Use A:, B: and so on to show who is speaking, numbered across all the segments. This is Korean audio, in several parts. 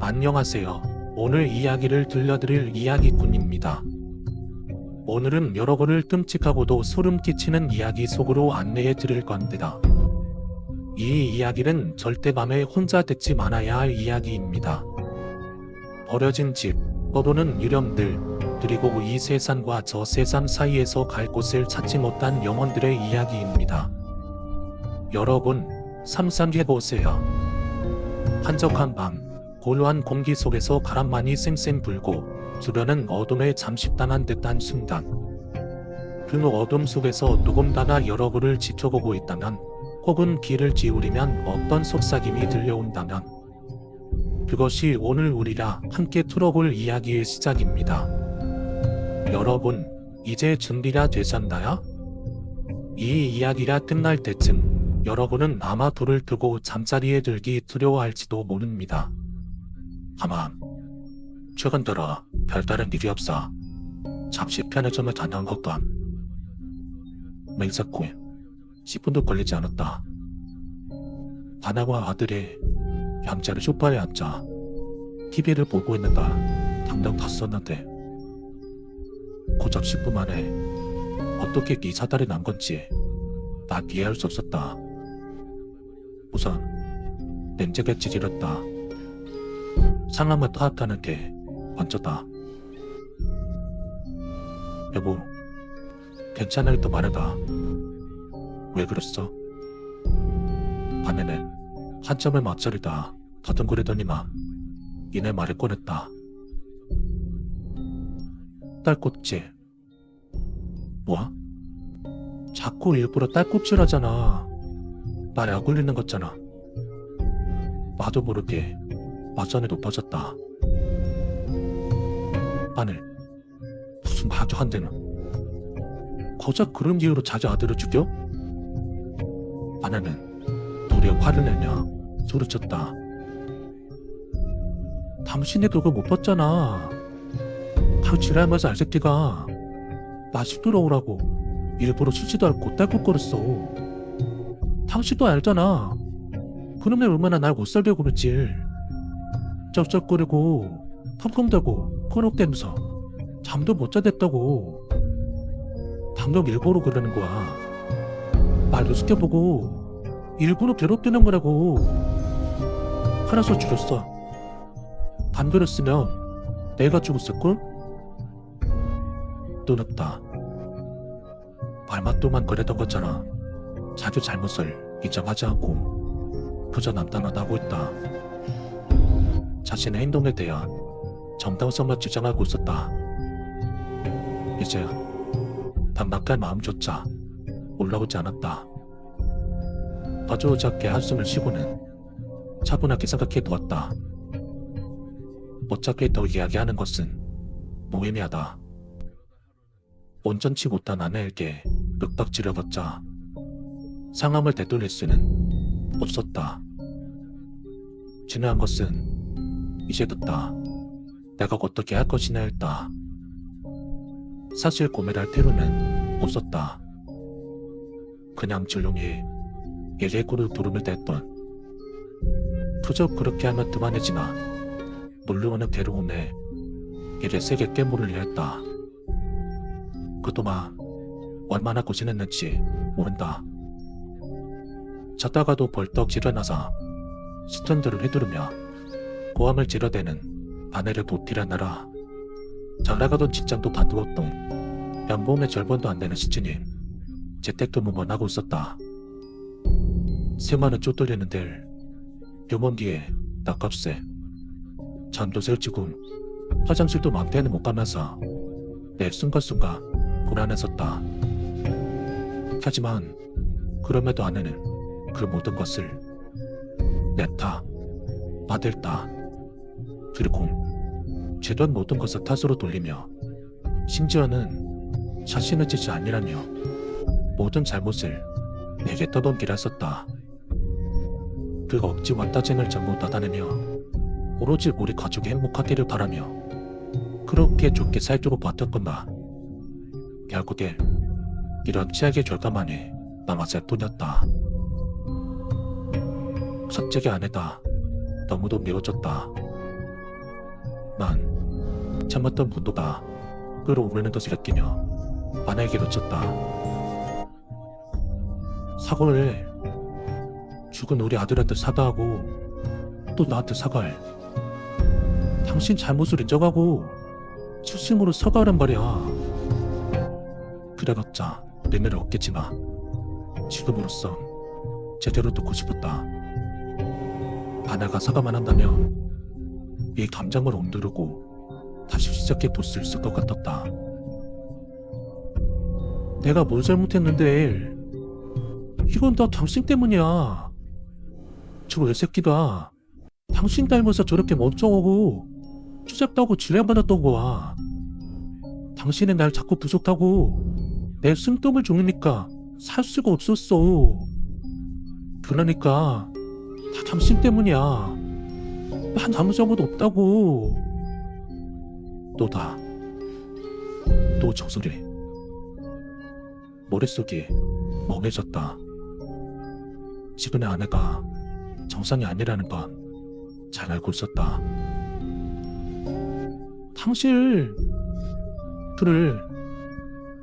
A: 안녕하세요. 오늘 이야기를 들려드릴 이야기꾼입니다. 오늘은 여러분을 끔찍하고도 소름 끼치는 이야기 속으로 안내해 드릴 건데다. 이 이야기는 절대 밤에 혼자 듣지 말아야 할 이야기입니다. 버려진 집, 떠도는 유령들, 그리고 이 세상과 저 세상 사이에서 갈 곳을 찾지 못한 영혼들의 이야기입니다. 여러분, 상상해보세요. 한적한 밤, 고요한 공기 속에서 바람만이 쌩쌩 불고 주변은 어둠에 잠식당한 듯한 순간, 그 어둠 속에서 누군가가 여러분을 지켜보고 있다면, 혹은 귀를 기울이면 어떤 속삭임이 들려온다면, 그것이 오늘 우리가 함께 들어볼 이야기의 시작입니다. 여러분, 이제 준비가 되셨나요? 이 이야기가 끝날 때쯤 여러분은 아마 불을 끄고 잠자리에 들기 두려워할지도 모릅니다. 다만 최근 들어 별다른 일이 없어 잠시 편의점을 다녀온 것도 맹세코 10분도 걸리지 않았다. 아내와 아들이 양자리 소파에 앉아 TV를 보고 있는다 당장 탔었는데 고작 10분 만에 어떻게 이 사달이 난 건지 난 이해할 수 없었다. 우선 냄새가 찌질했다. 상황을 파악하는 게 먼저다. 여보, 괜찮을 듯 말해봐. 왜 그랬어? 아내는 한참을 맞자리다 더듬거리더니만 이내 말을 꺼냈다. 딸꾹질. 뭐? 자꾸 일부러 딸꾹질하잖아. 날 약올리는 거잖아. 나도 모르게 맞선이 높아졌다. 마늘, 무슨 말도 안 되는. 고작 그런 이유로 자주 아들을 죽여? 아내는 도리어 화를 내며 소리쳤다. 당신이 그거 못 봤잖아. 그 지랄면서 알새끼가 나 시끄러 오라고 일부러 쉬지도 않고 딸꾹거렸어. 당신도 알잖아. 그놈이 얼마나 날 못살게 굴었지. 쩍쩍거리고 텅텅대고 코럭대면서 잠도 못 자댔다고. 방금 일부러 그러는 거야. 말도 시켜보고 일부러 괴롭히는 거라고. 화나서 죽였어. 안 그랬으면 내가 죽었을걸? 또 늙다. 말맛도만 그랬던 것처럼 자기 잘못을 인정하지 않고 그저 남단하다고 있다. 자신의 행동에 대한 정당성만 주장하고 있었다. 이제 반박할 마음조차 올라오지 않았다. 아주 작게 한숨을 쉬고는 차분하게 생각해 두었다. 어차피 더 이야기하는 것은 무의미하다. 온전치 못한 아내에게 윽박지르봤자 상황을 되돌릴 수는 없었다. 중요한 것은 이제 듣다. 내가 어떻게 할 것이냐 했다. 사실 고민할 필요는 없었다. 그냥 조용히 예리고를 부름을 댔던. 그저 그렇게 하면 그만해지나 몰려오는 괴로움에 이를 세게 깨물으려 했다. 그동안 얼마나 고생했는지 모른다. 자다가도 벌떡 일어나서 스탠드를 휘두르며 고함을 지르대는 아내를 도티라느라 잘 나가던 직장도 관두었던 연봉의 절반도 안 되는 시주님 재택근무만 하고 있었다. 세만은 쪼들리는데 병원 뒤에 낙값새 잠도 설치고 화장실도 맘대로 못 가면서 내 순간순간 불안했었다. 하지만 그럼에도 아내는 그 모든 것을 내 탓, 아들 탓, 그리고 죄던 모든 것을 탓으로 돌리며 심지어는 자신의 짓이 아니라며 모든 잘못을 내게 떠넘기라 했었다. 그 억지 왔다쟁을 전부 닫아내며 오로지 우리 가족이 행복하기를 바라며 그렇게 좋게 살도록 버텼건다. 결국에 이런 최악의 결과만이 남았을 뿐이었다. 갑자기 아내다. 너무도 미워졌다. 난 참았던 분도가 끌어오르는 것을 느끼며 아내에게 놓쳤다. 사과를 죽은 우리 아들한테 사과하고 또 나한테 사과해. 당신 잘못을 인정하고 진심으로 사과하란 말이야. 그래봤자 내면을 없겠지만 지금으로선 제대로 듣고 싶었다. 아내가 사과만 한다면 이 감정을 온두르고 다시 시작해볼 수 있을 것 같았다. 내가 뭘 잘못했는데 이건 다 당신 때문이야. 저 외새끼가 당신 닮아서 저렇게 멍청하고 추잡다고 지뢰받았던 거야. 당신은 날 자꾸 부족하고 내 숨통을 조르니까 살 수가 없었어. 그러니까 다 당신 때문이야. 난 아무 잘못 없다고. 또다. 또 저 소리. 머릿속이 멍해졌다. 지금의 아내가 정상이 아니라는 건 잘 알고 있었다. 당신을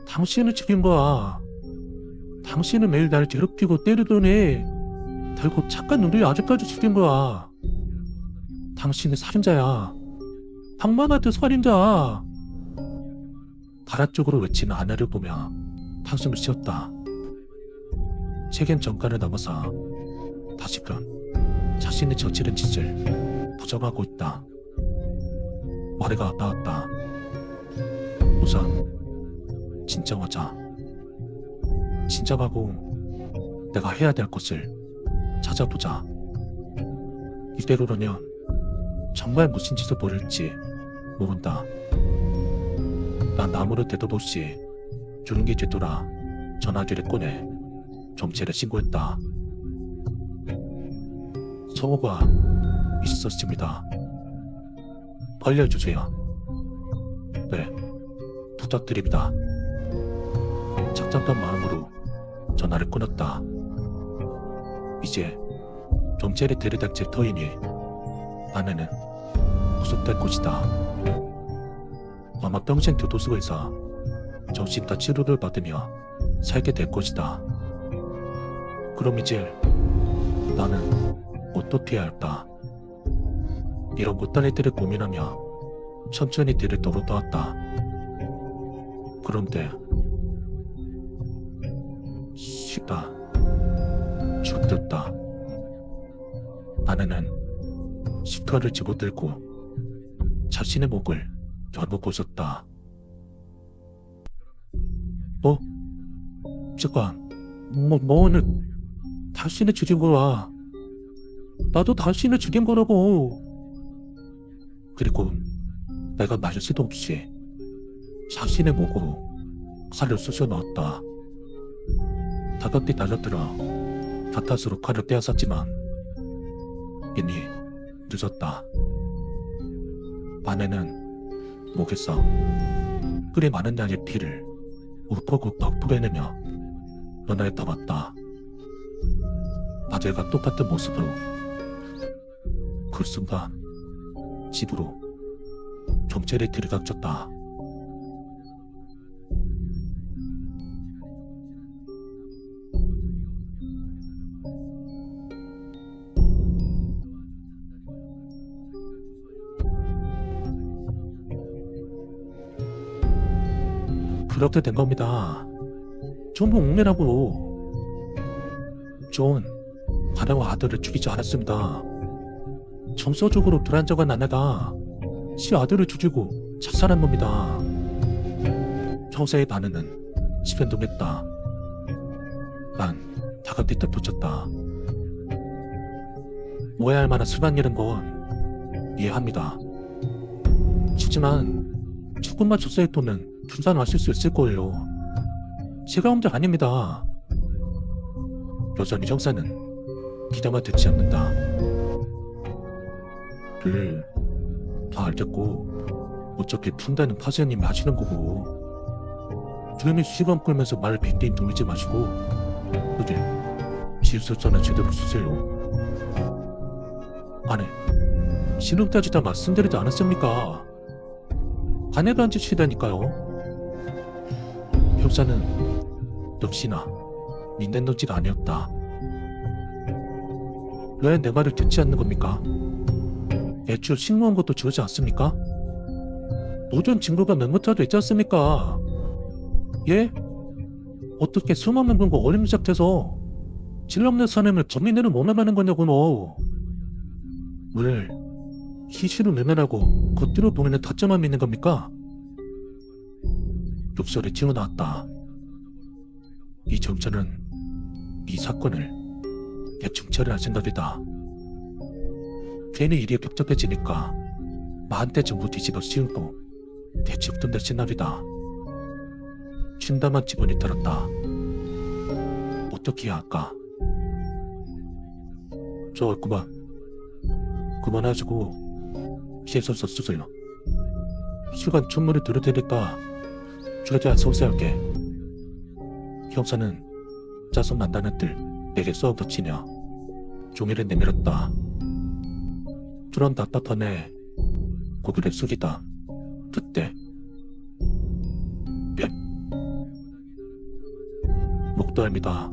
A: 당신은 죽인 거야. 당신은 매일 날 괴롭히고 때리더니 결국 착한 우리 아직까지 죽인 거야. 당신은 살인자야. 방망아도 살인자. 바깥 쪽으로 외치는 아내를 보며 한숨을 쉬었다. 책임 전가를 넘어서 다시금 자신의 저지른 짓을 부정하고 있다. 머리가 아파왔다. 우선 진정하자. 진정하고 내가 해야 될 것을 찾아보자. 이대로라면 정말 무슨 짓을 벌일지 모른다. 난 아무런 대답 없이 조용히 뒤돌아 전화기를 꺼내 경찰에 신고했다. 성호가 있었습니다. 벌려주세요. 네, 부탁드립니다. 착잡한 마음으로 전화를 끊었다. 이제 경찰에 데려다칠 터이니 아내는 구속될 것이다. 아마 평생 교도소에서 정신과 치료를 받으며 살게 될 것이다. 그럼 이제 나는 어떻게 해야 할까? 이런 못할 일들을 고민하며 천천히 뒤를 돌아보았다. 그런데 쉬다 죽었다. 아내는 시카를 집어들고 자신의 목을 잘못 보셨다. 잠깐, 너는 당신을 죽인 거야. 나도 당신을 죽인 거라고. 그리고 내가 말할 수도 없이 자신의 목으로 칼을 쑤셔 넣었다. 다급히 달려들어 가타스로 칼을 떼어쌌지만 이미 늦었다. 아내는 목에서 그리 많은 양의 피를 울컥울컥 토해내며 너나에 담았다. 아들과 똑같은 모습으로. 그 순간 집으로 경찰이 들이닥쳤다. 그렇게 된 겁니다. 전부 옥매라고. 전 아내와 아들을 죽이지 않았습니다. 정서적으로 불안정한 아내가 지 아들을 죽이고 자살한 겁니다. 형사의 반응은 시변동했다. 난 다급히 덧붙였다. 오해할 만한 순한 일은 건 이해합니다. 하지만 조금만 조사해보면 분산하실 수 있을 거예요. 제가 혼자 아닙니다. 여전히 형사는 기대만 듣지 않는다. 다 알겠고 어차피 푼다는 파지아님이 하시는 거고 조용히 시간 끌면서 말을 빙빙 돌리지 마시고 여기 지휘설서는 제대로 쓰세요. 아니, 신흥 따지다 말씀드리지 않았습니까? 반해반 짓이라니까요. 형사는 역시나 믿는 눈치가 아니었다. 왜 내 말을 듣지 않는 겁니까? 애초 신고한 것도 지우지 않습니까? 모든 증거가 맹목자도 있지 않습니까? 예? 어떻게 수많은 분과 어림잡혀서 질없는 사람을 범인으로 모함하는 거냐고 너. 왜 희시로 외면하고 겉으로 보이는 타짜만 믿는 겁니까? 욕설이 튀어나왔다. 이 경찰은 이 사건을 대충 처리할 생각이다. 괜히 일이 복잡해지니까 마한테 전부 뒤집어 씌우고 대충 둔들 생각이다. 춘담한 기분이 들었다. 어떻게 해야 할까? 저 그만하시고 피해서 쓰세요. 시간 충분히 들을 테니까 최대한 소세할게. 형사는 짜서 만다는 뜰 내게 쏘아붙이며 종이를 내밀었다. 그런 답답하네. 고개를 숙이다. 그때 목도알미가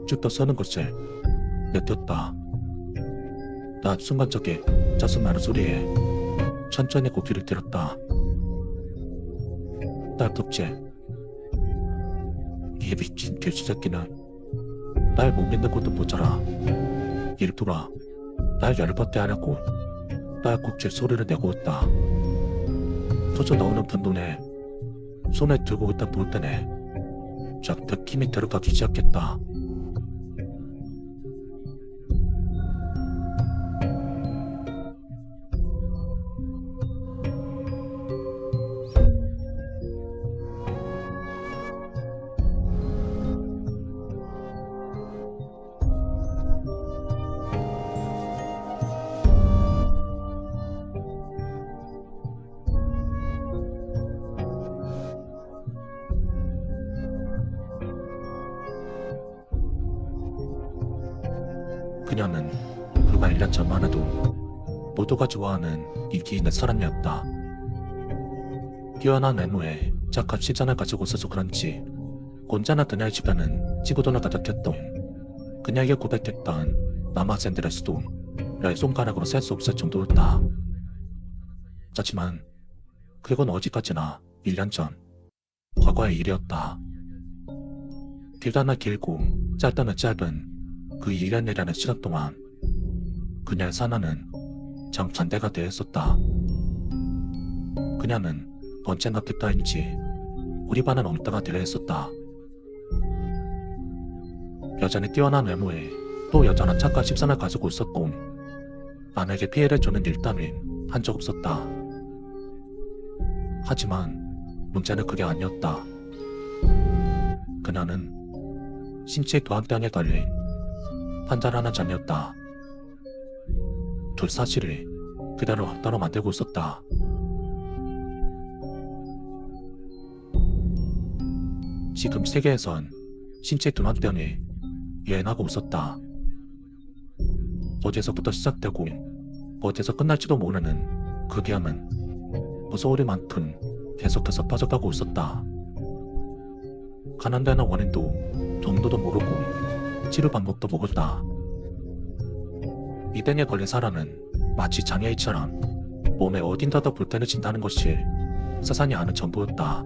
A: 쭉 떠서는 것을 내켰다. 나 순간적에 짜증나는 소리에 천천히 고개를 들었다. 딸톱째, 이 미친 개수새끼는 날 못 믿는 것도 모자라 일부러 날 열받게 하려고 딸꾹질 소리를 내고 있다. 터져 나오는 분돈에 손에 들고 있다 볼 때네 쫙벽 힘이 들어가기 시작했다. 그녀는 불과 1년 전만 해도 모두가 좋아하는 인기 있는 사람이었다. 뛰어난 외모에 착한 시장을 가지고 있어서 그런지 언제나 그녀의 집안은 지구돈을 가득했던 그녀에게 고백했던 남학생들의 수도 열 손가락으로 셀 수 없을 정도였다. 하지만 그건 어디까지나 1년 전 과거의 일이었다. 길다나 길고 짧다나 짧은 그 1년이라는 시간 동안 그녀의 사나는 정반대가 되어 있었다. 그녀는 언젠가 그따인지 우리 반은 엉따가 되어 있었다. 여전히 뛰어난 외모에 또 여전한 착한 식상을 가지고 있었고 남에게 피해를 주는 일 따윈 한 적 없었다. 하지만 문제는 그게 아니었다. 그녀는 신체 도학당에 걸린 판자라는 자녀였다. 둘 사실을 그대로 따로 만들고 있었다. 지금 세계에선 신체 dun학병이 유행하고 있었다. 어디서부터 시작되고 어디서 끝날지도 모르는 그 비염은 무서울이 많든 계속해서 퍼져가고 있었다. 가난되는 원인도 정도도 모르고 치료 방법도 모르다. 이병에 걸린 사람은 마치 장애인처럼 몸에 어딘가가 불편해진다는 것이 세상이 아는 전부였다.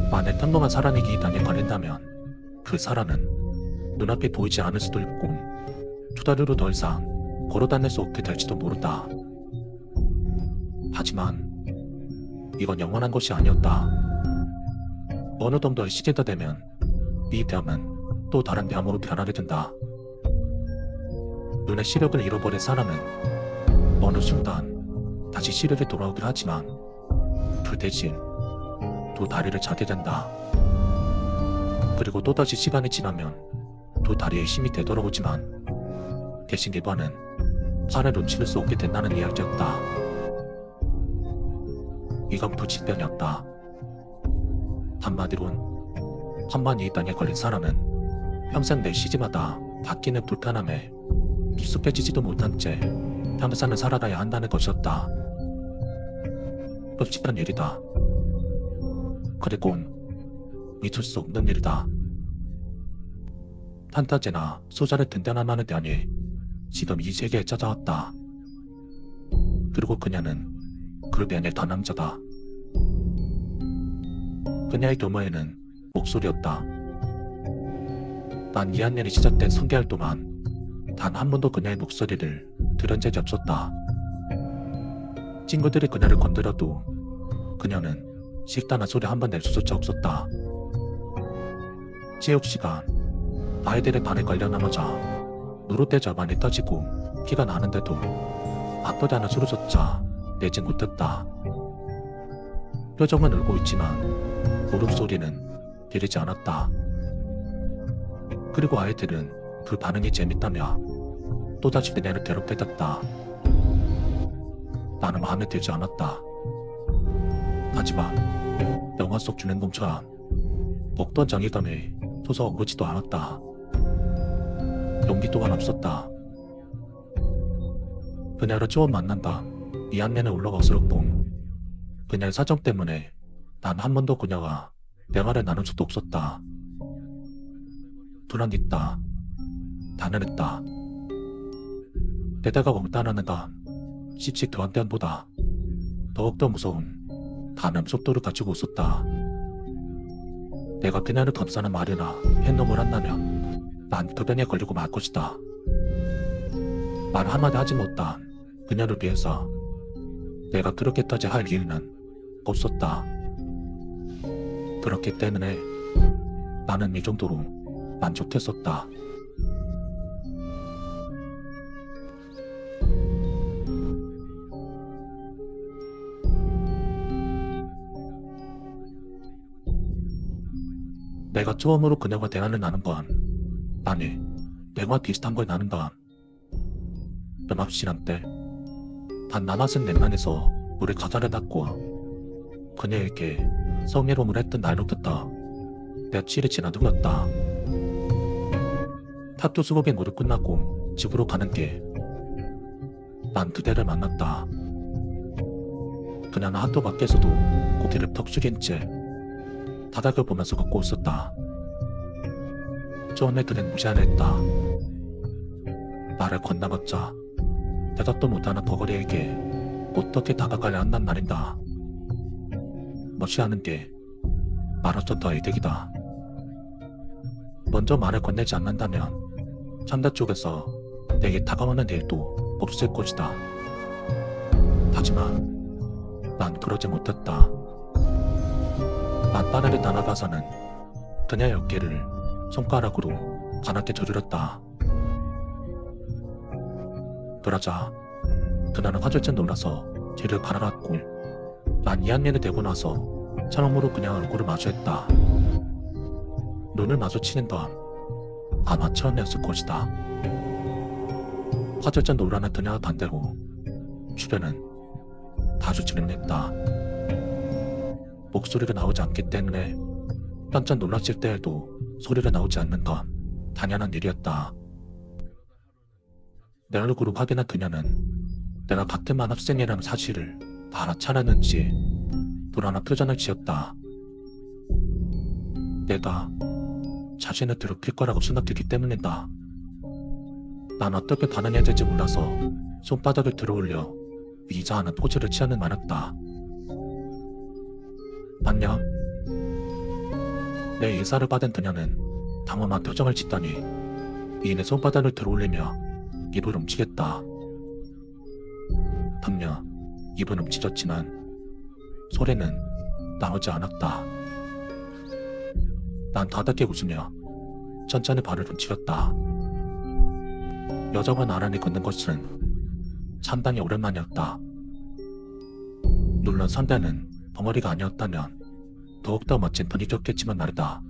A: 만약 평범한 사람이 이 병에 걸린다면 그 사람은 눈앞에 보이지 않을 수도 있고 두 다리로 더 이상 걸어다닐 수 없게 될지도 모른다. 하지만 이건 영원한 것이 아니었다. 어느 정도의 시기가 되면 이 병은 또 다른 병으로 변하게 된다. 눈의 시력을 잃어버린 사람은 어느 순간 다시 시력이 돌아오긴 하지만 그 대신 두 다리를 찾게 된다. 그리고 또다시 시간이 지나면 두 다리에 힘이 되돌아오지만 대신 이번은 살을 놓칠 수 없게 된다는 이야기였다. 이건 불치병이었다. 한마디론 한번 이 병에 걸린 사람은 평생 매 시기마다 바뀌는 불편함에 익숙해지지도 못한 채 평생을 살아가야 한다는 것이었다. 끔찍한 일이다. 그리고 믿을 수 없는 일이다. 판타지나 소설의 든든함만에 대하니 지금 이 세계에 찾아왔다. 그리고 그녀는 그룹의 더 남자다. 그녀의 교모에는 목소리였다. 난 2학년이 시작된 성개월 동안 단 한 번도 그녀의 목소리를 들은 적이 없었다. 친구들이 그녀를 건드려도 그녀는 식단한 소리 한 번 낼 수조차 없었다. 체육 시간, 아이들의 발에 걸려 넘어져 누르대 절반이 터지고 피가 나는데도 아프다는 소리조차 내지 못했다. 표정은 울고 있지만 울음소리는 들리지 않았다. 그리고 아이들은 그 반응이 재밌다며 또다시 그녀를 괴롭혔다. 나는 마음에 들지 않았다. 하지만 영화 속 주인공처럼 먹던 정의감에 솟아오르지도 않았다. 용기 또한 없었다. 그녀를 처음 만난다. 이 안내는 올라가 어스럽고 그녀의 사정 때문에 난 한 번도 그녀와 대화를 나눈 적도 없었다. 불안했다. 단언했다. 게다가 왕따라는 건 씩씩 더한 때보다 더욱더 무서운 단음 속도를 가지고 있었다. 내가 그녀를 감싸는 말이나 팬놈을 한다면 난 그 변에 걸리고 말 것이다. 말 한마디 하지 못한 그녀를 위해서 내가 그렇게까지 할 이유는 없었다. 그렇기 때문에 나는 이 정도로 만족했었다. 내가 처음으로 그녀와 대화를 나눈 건 아니, 내가 비슷한 걸 나눈 건 점합시간 때 반 남아쓴 냉면에서 물에 과자를 닦고 그녀에게 성희롱을 했던 날로부터 며칠이 지난 후였다. 타투 수업이 모두 끝나고 집으로 가는 길, 난 그대를 만났다. 그녀는 학교 밖에서도 고개를 턱 숙인 채 바닥을 보면서 걷고 있었다. 처음에 그는 무시하려 했다. 나를 건너갔자 대답도 못하는 버거리에게 어떻게 다가가려 한단 말인다. 무시하는 게 말로써 더 이득이다. 먼저 말을 건네지 않는다면 상대 쪽에서 내게 다가오는 일도 없을 것이다. 하지만 난 그러지 못했다. 난 빠르게 다가가서는 그녀의 어깨를 손가락으로 가볍게 저주렸다. 그러자 그녀는 화들짝 놀라서 뒤를 갈아놨고 난 2학년이 되고 나서 처음으로 그녀 얼굴을 마주했다. 눈을 마주치는 건 아마 처음이었을 것이다. 화들짝 놀라는 그녀와 반대로 주변은 다소 조용했다. 목소리가 나오지 않기 때문에 깜짝 놀랐을 때에도 소리가 나오지 않는 건 당연한 일이었다. 내 얼굴을 확인한 그녀는 내가 같은 반 학생이라는 사실을 다 알아차렸는지 불안한 표정을 지었다. 내가 자신을 괴롭힐 거라고 생각했기 때문이다. 난 어떻게 반응해야 될지 몰라서 손바닥을 들어올려 위자하는 포즈를 취하는 말했다. 안녕. 내 인사를 받은 그녀는 당황한 표정을 짓더니 이내 손바닥을 들어올리며 입을 움직였다. 분명 입은 움직였지만 소리는 나오지 않았다. 난 다닥게 웃으며 천천히 발을 움직였다. 여자가 나란히 걷는 것은 상당히 오랜만이었다. 물론 상대는 벙어리가 아니었다면 더욱더 멋진 분위기였겠지만 말이다.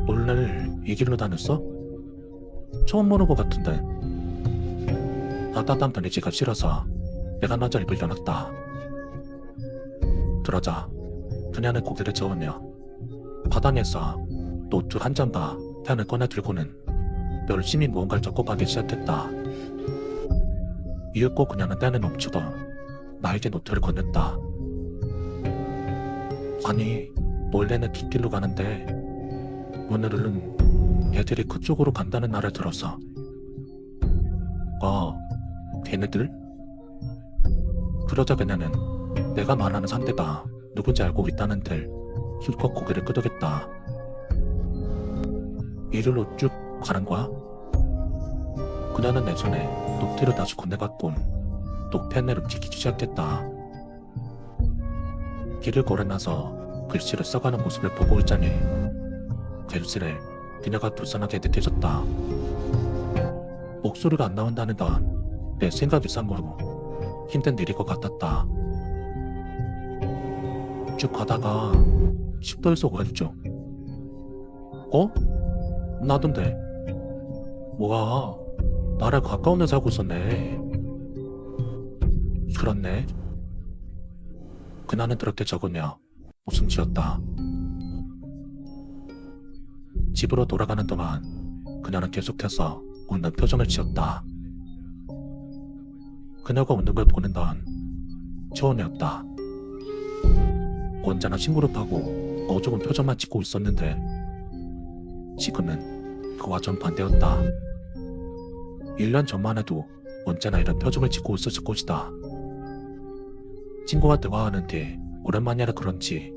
A: 오늘 이 길로 다녔어? 처음 보는 것 같은데. 따뜻한 분위기가 싫어서 내가 먼저 입을 열었다. 그러자 그녀는 고개를 저으며 바닥에서 노트 한 장과 펜을 꺼내 들고는 열심히 무언가를 적어가기 시작했다. 이윽고 그녀는 펜을 멈추더 나에게 노트를 건넸다. 아니, 원래는 뒷길로 가는데 오늘은 애들이 그쪽으로 간다는 말을 들어서. 걔네들? 그러자 그녀는 내가 말하는 상대가 누군지 알고 있다는 듯 실컷 고개를 끄덕였다. 이리로 쭉 가는 거야? 그녀는 내 손에 노트를 다시 건네갔고 또 펜을 움직이기 시작했다. 길을 걸어 나서 글씨를 써가는 모습을 보고 있자니 글씨를 그녀가 불쌍하게 느껴졌다. 목소리가 안 나온다는 건 내 생각 이상으로 힘든 일일 것 같았다. 쭉 가다가 십도에서 왼쪽. 나던데. 뭐야, 나랑 가까운 데 살고 있었네. 그렇네. 그녀는 그렇게 적으며 웃음 지었다. 집으로 돌아가는 동안 그녀는 계속해서 웃는 표정을 지었다. 그녀가 웃는 걸 보는 건 처음이었다. 언제나 시무룩하고 어조군 표정만 짓고 있었는데 지금은 그와 정반대였다. 1년 전만 해도 언제나 이런 표정을 짓고 있었을 것이다. 친구와 대화하는 뒤 오랜만이라 그런지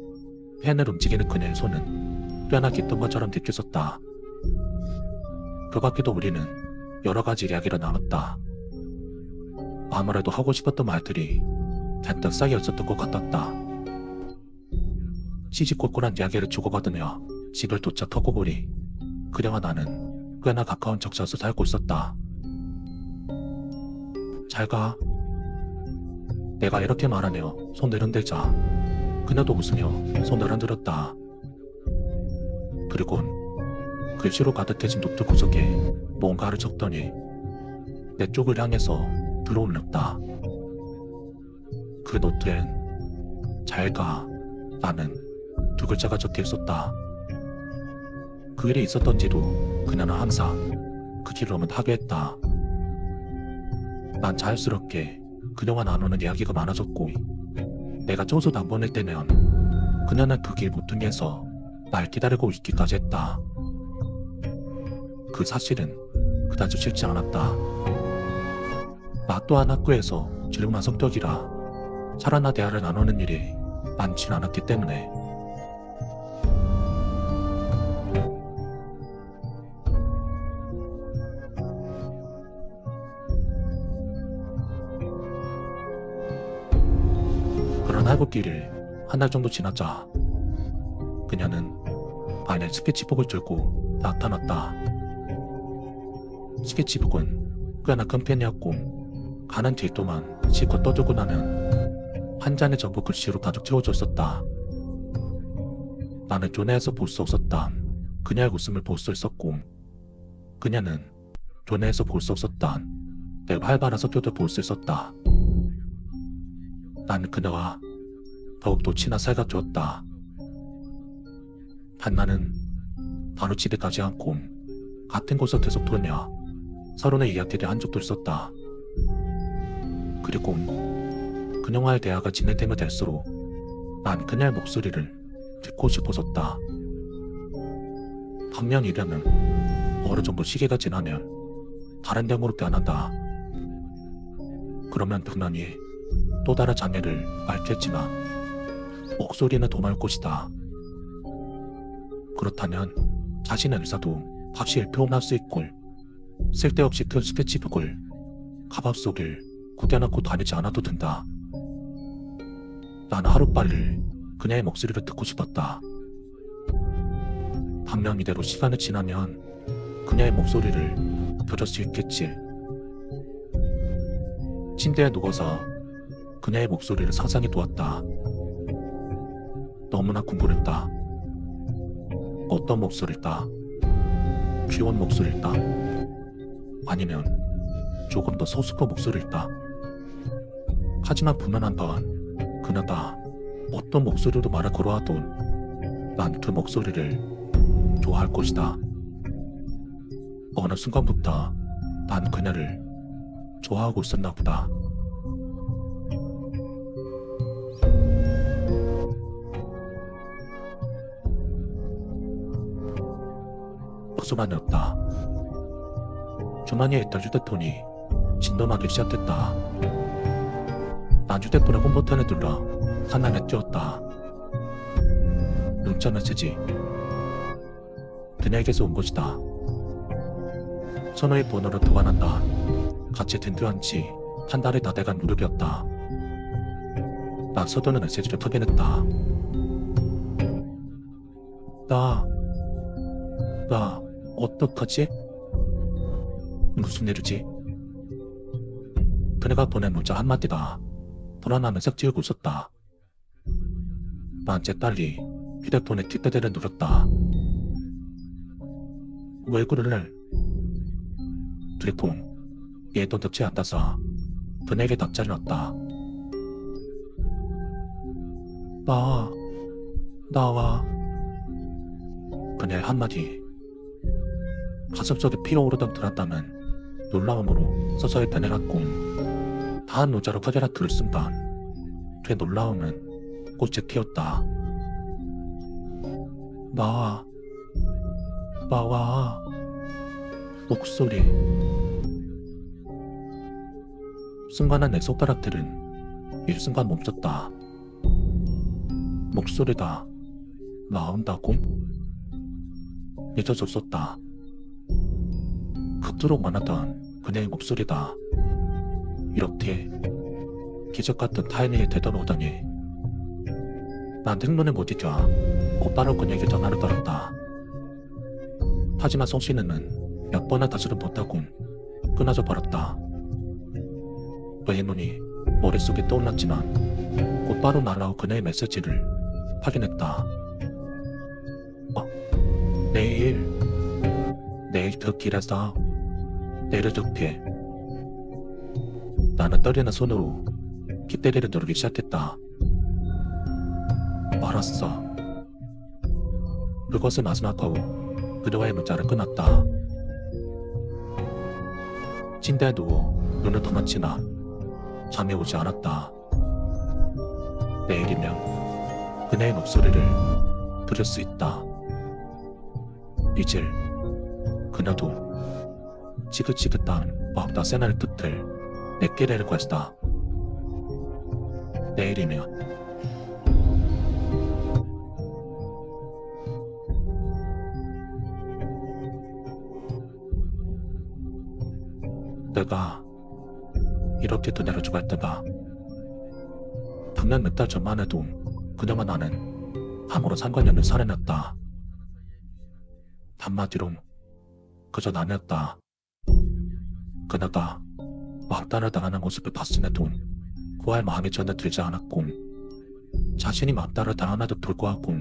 A: 펜을 움직이는 그녀의 손은 꽤나 깊던 것처럼 느껴졌다. 그 밖에도 우리는 여러 가지 이야기를 나눴다. 아무래도 하고 싶었던 말들이 잔뜩 쌓여 있었던 것 같았다. 시시콜콜한 이야기를 주고받으며 집을 도착하고 보니 그녀와 나는 꽤나 가까운 적지에서 살고 있었다. 잘 가. 내가 이렇게 말하며 손을 흔들자 그녀도 웃으며 손을 흔들었다. 그리곤 글씨로 가득해진 노트 구석에 뭔가를 적더니 내 쪽을 향해서 들어올렸다. 그 노트엔 잘 가, 나는 두 글자가 적혀 있었다. 그 일이 있었던지도 그녀는 항상 그 길로만 하게 했다. 난 자연스럽게 그녀와 나누는 이야기가 많아졌고 내가 쪼서 안 보낼 때면 그녀는 그 길 모퉁이에서 날 기다리고 있기까지 했다. 그 사실은 그다지 싫지 않았다. 나 또한 학교에서 조용한 성격이라 차라나 대화를 나누는 일이 많진 않았기 때문에. 그런 할복길을 한 달 정도 지나자 그녀는 반에 스케치북을 들고 나타났다. 스케치북은 꽤나 큰 펜이었고 가는 길도만 실컷 떠들고 나면 한 잔에 전부 글씨로 가득 채워져 있었다. 나는 교내에서 볼 수 없었던 그녀의 웃음을 볼 수 있었고 그녀는 교내에서 볼 수 없었던 내 활발한 성격도 볼 수 있었다. 나는 그녀와 더욱더 친한 사이가 되었다. 한나는 바로 집에 가지 않고 같은 곳에서 계속 돌며 서로의 이야기를 한 적도 있었다. 그리고 그녀와의 대화가 진행되면 될수록 난 그녀의 목소리를 듣고 싶어졌다. 반면 이려는 어느 정도 시기가 지나면 다른 내용으로 변한다. 그러면 분명히 또 다른 장애를 앓겠지만 목소리는 도마일 것이다. 그렇다면 자신의 의사도 다시 표현할 수 있고 쓸데없이 그 스케치북을 가방 속을 구겨놓고 다니지 않아도 된다. 나는 하루빨리 그녀의 목소리를 듣고 싶었다. 반면 이대로 시간이 지나면 그녀의 목소리를 들을 수 있겠지. 침대에 누워서 그녀의 목소리를 상상해 두었다. 너무나 궁금했다. 어떤 목소리일까? 귀여운 목소리일까? 아니면 조금 더 소수한 목소리일까? 하지만 분명한 건 그녀가 어떤 목소리로 말을 걸어와도 난 그 목소리를 좋아할 것이다. 어느 순간부터 난 그녀를 좋아하고 있었나 보다. 목소만이었다. 주머니에 있던 휴대폰이 진동하기 시작했다. 난 휴대폰의 홈 버튼을 눌러 화면에 띄웠다. 문자 메시지. 그녀에게서 온 것이다. 선우의 번호를 교환한다. 같이 든든한 지 한 달이 다 돼간 무렵이었다. 난 서두는 메시지를 확인했다. 나 어떡하지? 무슨 일이지? 그녀가 보낸 문자 한마디가 불안함을 싹 지우고 있었다. 난 재빨리 휴대폰에 틱대대를 눌렀다. 왜 그럴래? 휴대폰 얘도 덮지 않다서 그녀에게 답장을 왔다. 나와. 그녀의 한마디. 가슴속에 피어오르던 불안감은 놀라움으로 서서히 변해갔고 다한 노자로 퍼져라 들을 순간 그 놀라움은 꽃이 피었다. 나와. 목소리. 순간한 내 손가락들은 일순간 멈췄다. 목소리가 나온다고? 잊어졌었다. 그토록 원하던 그녀의 목소리다. 이렇게 기적같은 타이밍에 되돌아오다니. 난 행문에 못 이겨 곧바로 그녀에게 전화를 걸었다. 하지만 송씨는 몇 번을 다시를 못하고 끊어져 버렸다. 그의 눈이 머릿속에 떠올랐지만 곧바로 날아온 그녀의 메시지를 확인했다. 내일 그 길에서 내려줄게. 나는 떨리는 손으로 깃대리를 누르기 시작했다. 알았어. 그것을 마지막으로 그녀와의 문자를 끊었다. 침대에 누워 눈을 감았지나 잠이 오지 않았다. 내일이면 그녀의 목소리를 들을 수 있다. 이제 그녀도 지긋지긋한 마음과 새날 끝을 내게 내릴 것이다. 내일이면. 내가 이렇게 그녀를 좋아할 때가 당년 몇 달 전만 해도 그녀와 나는 아무런 상관이 없는 사내였다. 한마디로 그저 나였다. 그녀가 막단을 당하는 모습을 봤음에도 구할 마음이 전혀 들지 않았고 자신이 막단을 당함에도 불구하고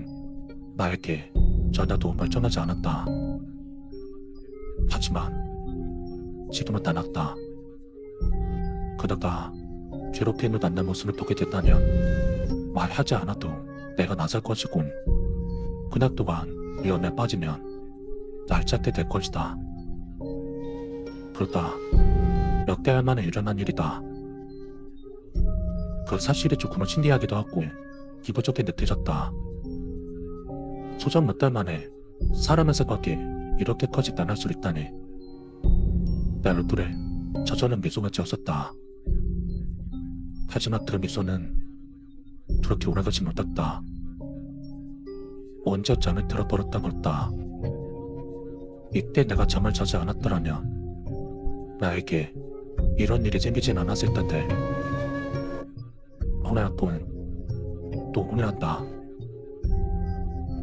A: 나에게 전혀 도움을 청하지 않았다. 하지만 지금은 달랐다. 그녀가 괴롭힘을 받는 모습을 보게 됐다면 말하지 않아도 내가 나설 것이고 그녀 또한 위험에 빠지면 날 찾게 될 것이다. 불과 몇 개월 만에 일어난 일이다. 그 사실이 조금은 신기하기도 하고 기분 좋게 느껴졌다. 소정 몇 달 만에 사람의 생각이 이렇게까지 변할 수 있다니. 내 얼굴에 저저는 미소가 지었었다. 하지만 그 미소는 그렇게 오래가지 못했다. 언제 잠에 들어버렸다 걸다. 이때 내가 잠을 자지 않았더라면 나에게 이런 일이 생기진 않았을 텐데. 오늘뿐 또 오늘한다.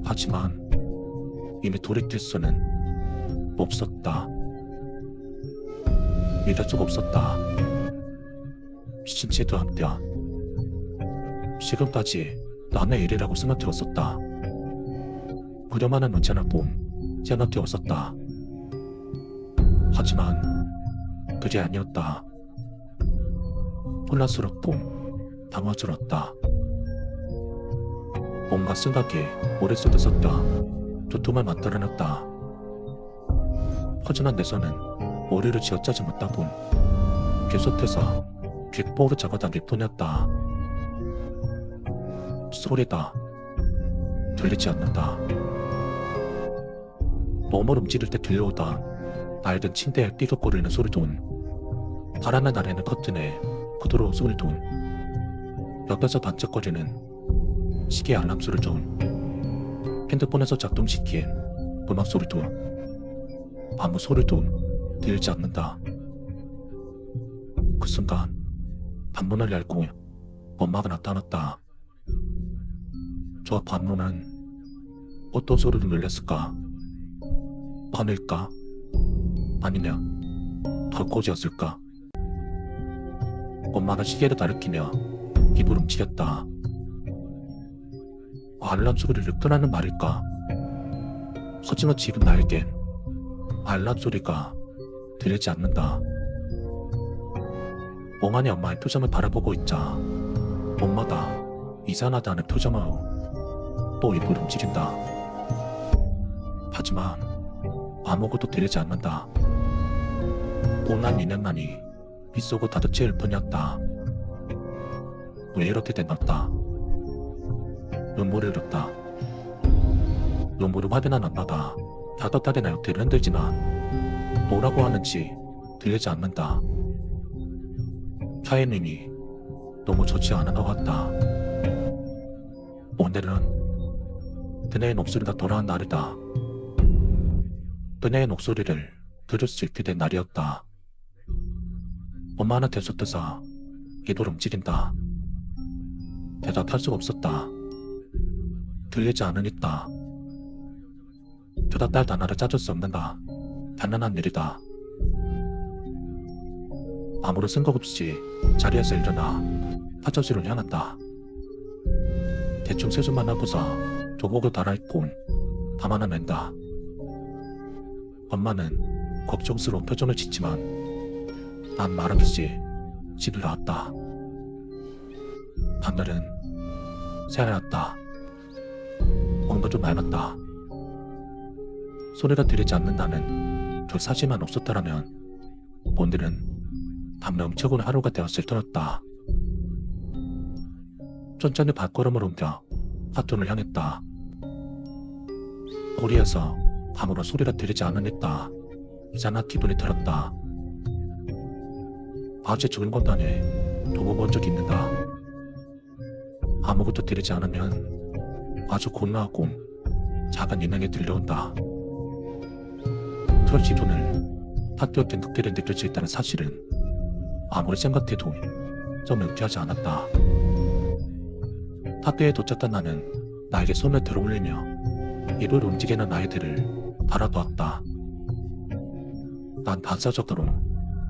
A: 하지만 이미 돌이킬 수는 없었다. 믿을 수가 없었다. 신체도 함께 지금까지 남의 일이라고 생각해왔었다. 부려만한 문제나 봄 생각해왔었다. 하지만 그게 아니었다. 혼란스럽고 당황스럽다. 뭔가 생각이 머릿속에 섞여 두툼을 만들어냈다. 하지만 내 손은 머리를 쥐어짜지 못하고 계속해서 귓볼을 잡아당길 뿐이었다. 소리가 들리지 않는다. 몸을 움직일 때 들려오던 낡은 침대에 삐걱거리는 소리도 파란한 아래는 커튼에 부드러운 소리도 옆에서 반짝거리는 시계 알람 소리도 핸드폰에서 작동시킨 음악 소리도 아무 소리도 들리지 않는다. 그 순간 반문을 열고 엄마가 나타났다. 저 반문은 어떤 소리로 열렸을까? 판일까? 아니면 덜꽂이였을까? 엄마가 시계를 가리키며 입을 움직였다. 알람 소리를 끄라는 말일까? 하지만 지금 나에겐 알람 소리가 들리지 않는다. 멍하니 엄마의 표정을 바라보고 있자 엄마가 이상하다는 표정으로 또 입을 움직인다. 하지만 아무것도 들리지 않는다. 뻔한 인연만이 빗속을 다득칠 뿐이었다. 왜 이렇게 됐나다. 눈물을 흘렸다. 눈물을 확인한 엄마가 다독하게 나 옆을 흔들지만 뭐라고 하는지 들리지 않는다. 차이님이 너무 좋지 않은 것 같다. 오늘은 그네의 목소리가 돌아온 날이다. 그네의 목소리를 들을 수 있게 된 날이었다. 엄마는 계속해서 입을 움직인다. 대답할 수가 없었다. 들리지 않으니까. 그다 딸 하나를 찾을 수 없는다. 단단한 일이다. 아무런 생각 없이 자리에서 일어나 화장실을 향한다. 대충 세수만 하고서 교복을 갈아입고 담아나 맨다. 엄마는 걱정스러운 표정을 짓지만 난 말없이 집을 나왔다. 하늘은 새하얗다. 엉덩이도 맑았다. 소리가 들리지 않는다는 그 사실만 없었다라면 오늘은 담명체고는 하루가 되었을 터였다. 천천히 발걸음을 옮겨 화톤을 향했다. 거리에서 아무런 소리가 들리지 않으니까 이상한 기분이 들었다. 아직 죽은 공간에 두고 본 적이 있는다. 아무것도 들리지 않으면 아주 고요하고 작은 인형이 들려온다. 그 기분을 학교 때 늦게를 느낄 수 있다는 사실은 아무리 생각해도 좀 유쾌하지 않았다. 학교에 도착한 나는 나에게 손을 들어올리며 입을 움직이는 아이들을 바라보았다. 난 반사적으로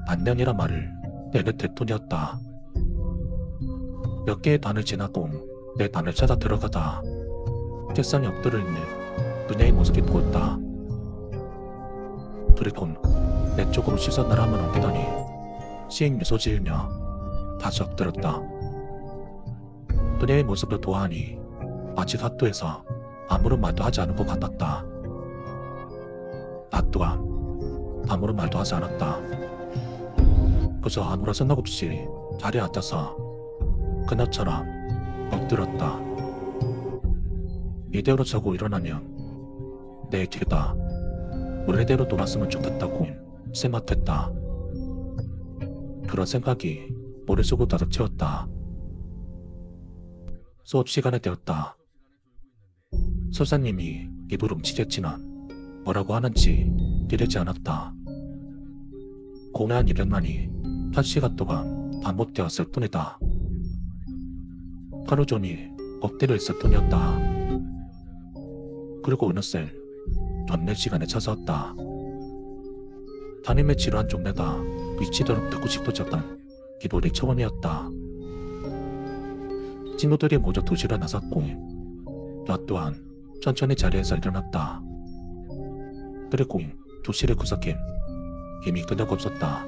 A: 안녕이란 말을 내뱉을 뿐이었다. 몇 개의 단을 지나고 내 단을 찾아 들어가다 책상에 엎드려 있는 그녀의 모습이 보였다. 그리고 내 쪽으로 시선을 한번 옮기더니 시익 미소 지으며 다시 엎드렸다. 그녀의 모습을 보아하니 아직 학교에서 아무런 말도 하지 않은 것 같았다. 나 또한 아무런 말도 하지 않았다. 그저 아무런 생각 없이 자리에 앉아서 그녀처럼 엎드렸다. 이대로 자고 일어나면 내 길다 원래대로 돌았으면 좋겠다고 생각했다. 그런 생각이 머릿속을 가득 채웠다. 수업 시간이 되었다. 선생님이 입을 움직였지만 뭐라고 하는지 들리지 않았다. 고뇌한 이변만이 8시간 동안 반복되었을 뿐이다. 하루 종일 엎드려 있을 뿐이었다. 그리고 어느새 전내 시간에 찾아왔다. 담임의 지루한 종례가 미치도록 듣고 싶어졌던 기도의 처음이었다. 친구들이 모두 도시로 나섰고 나 또한 천천히 자리에서 일어났다. 그리고 교실의 구석엔 이미 그녀가 없었다.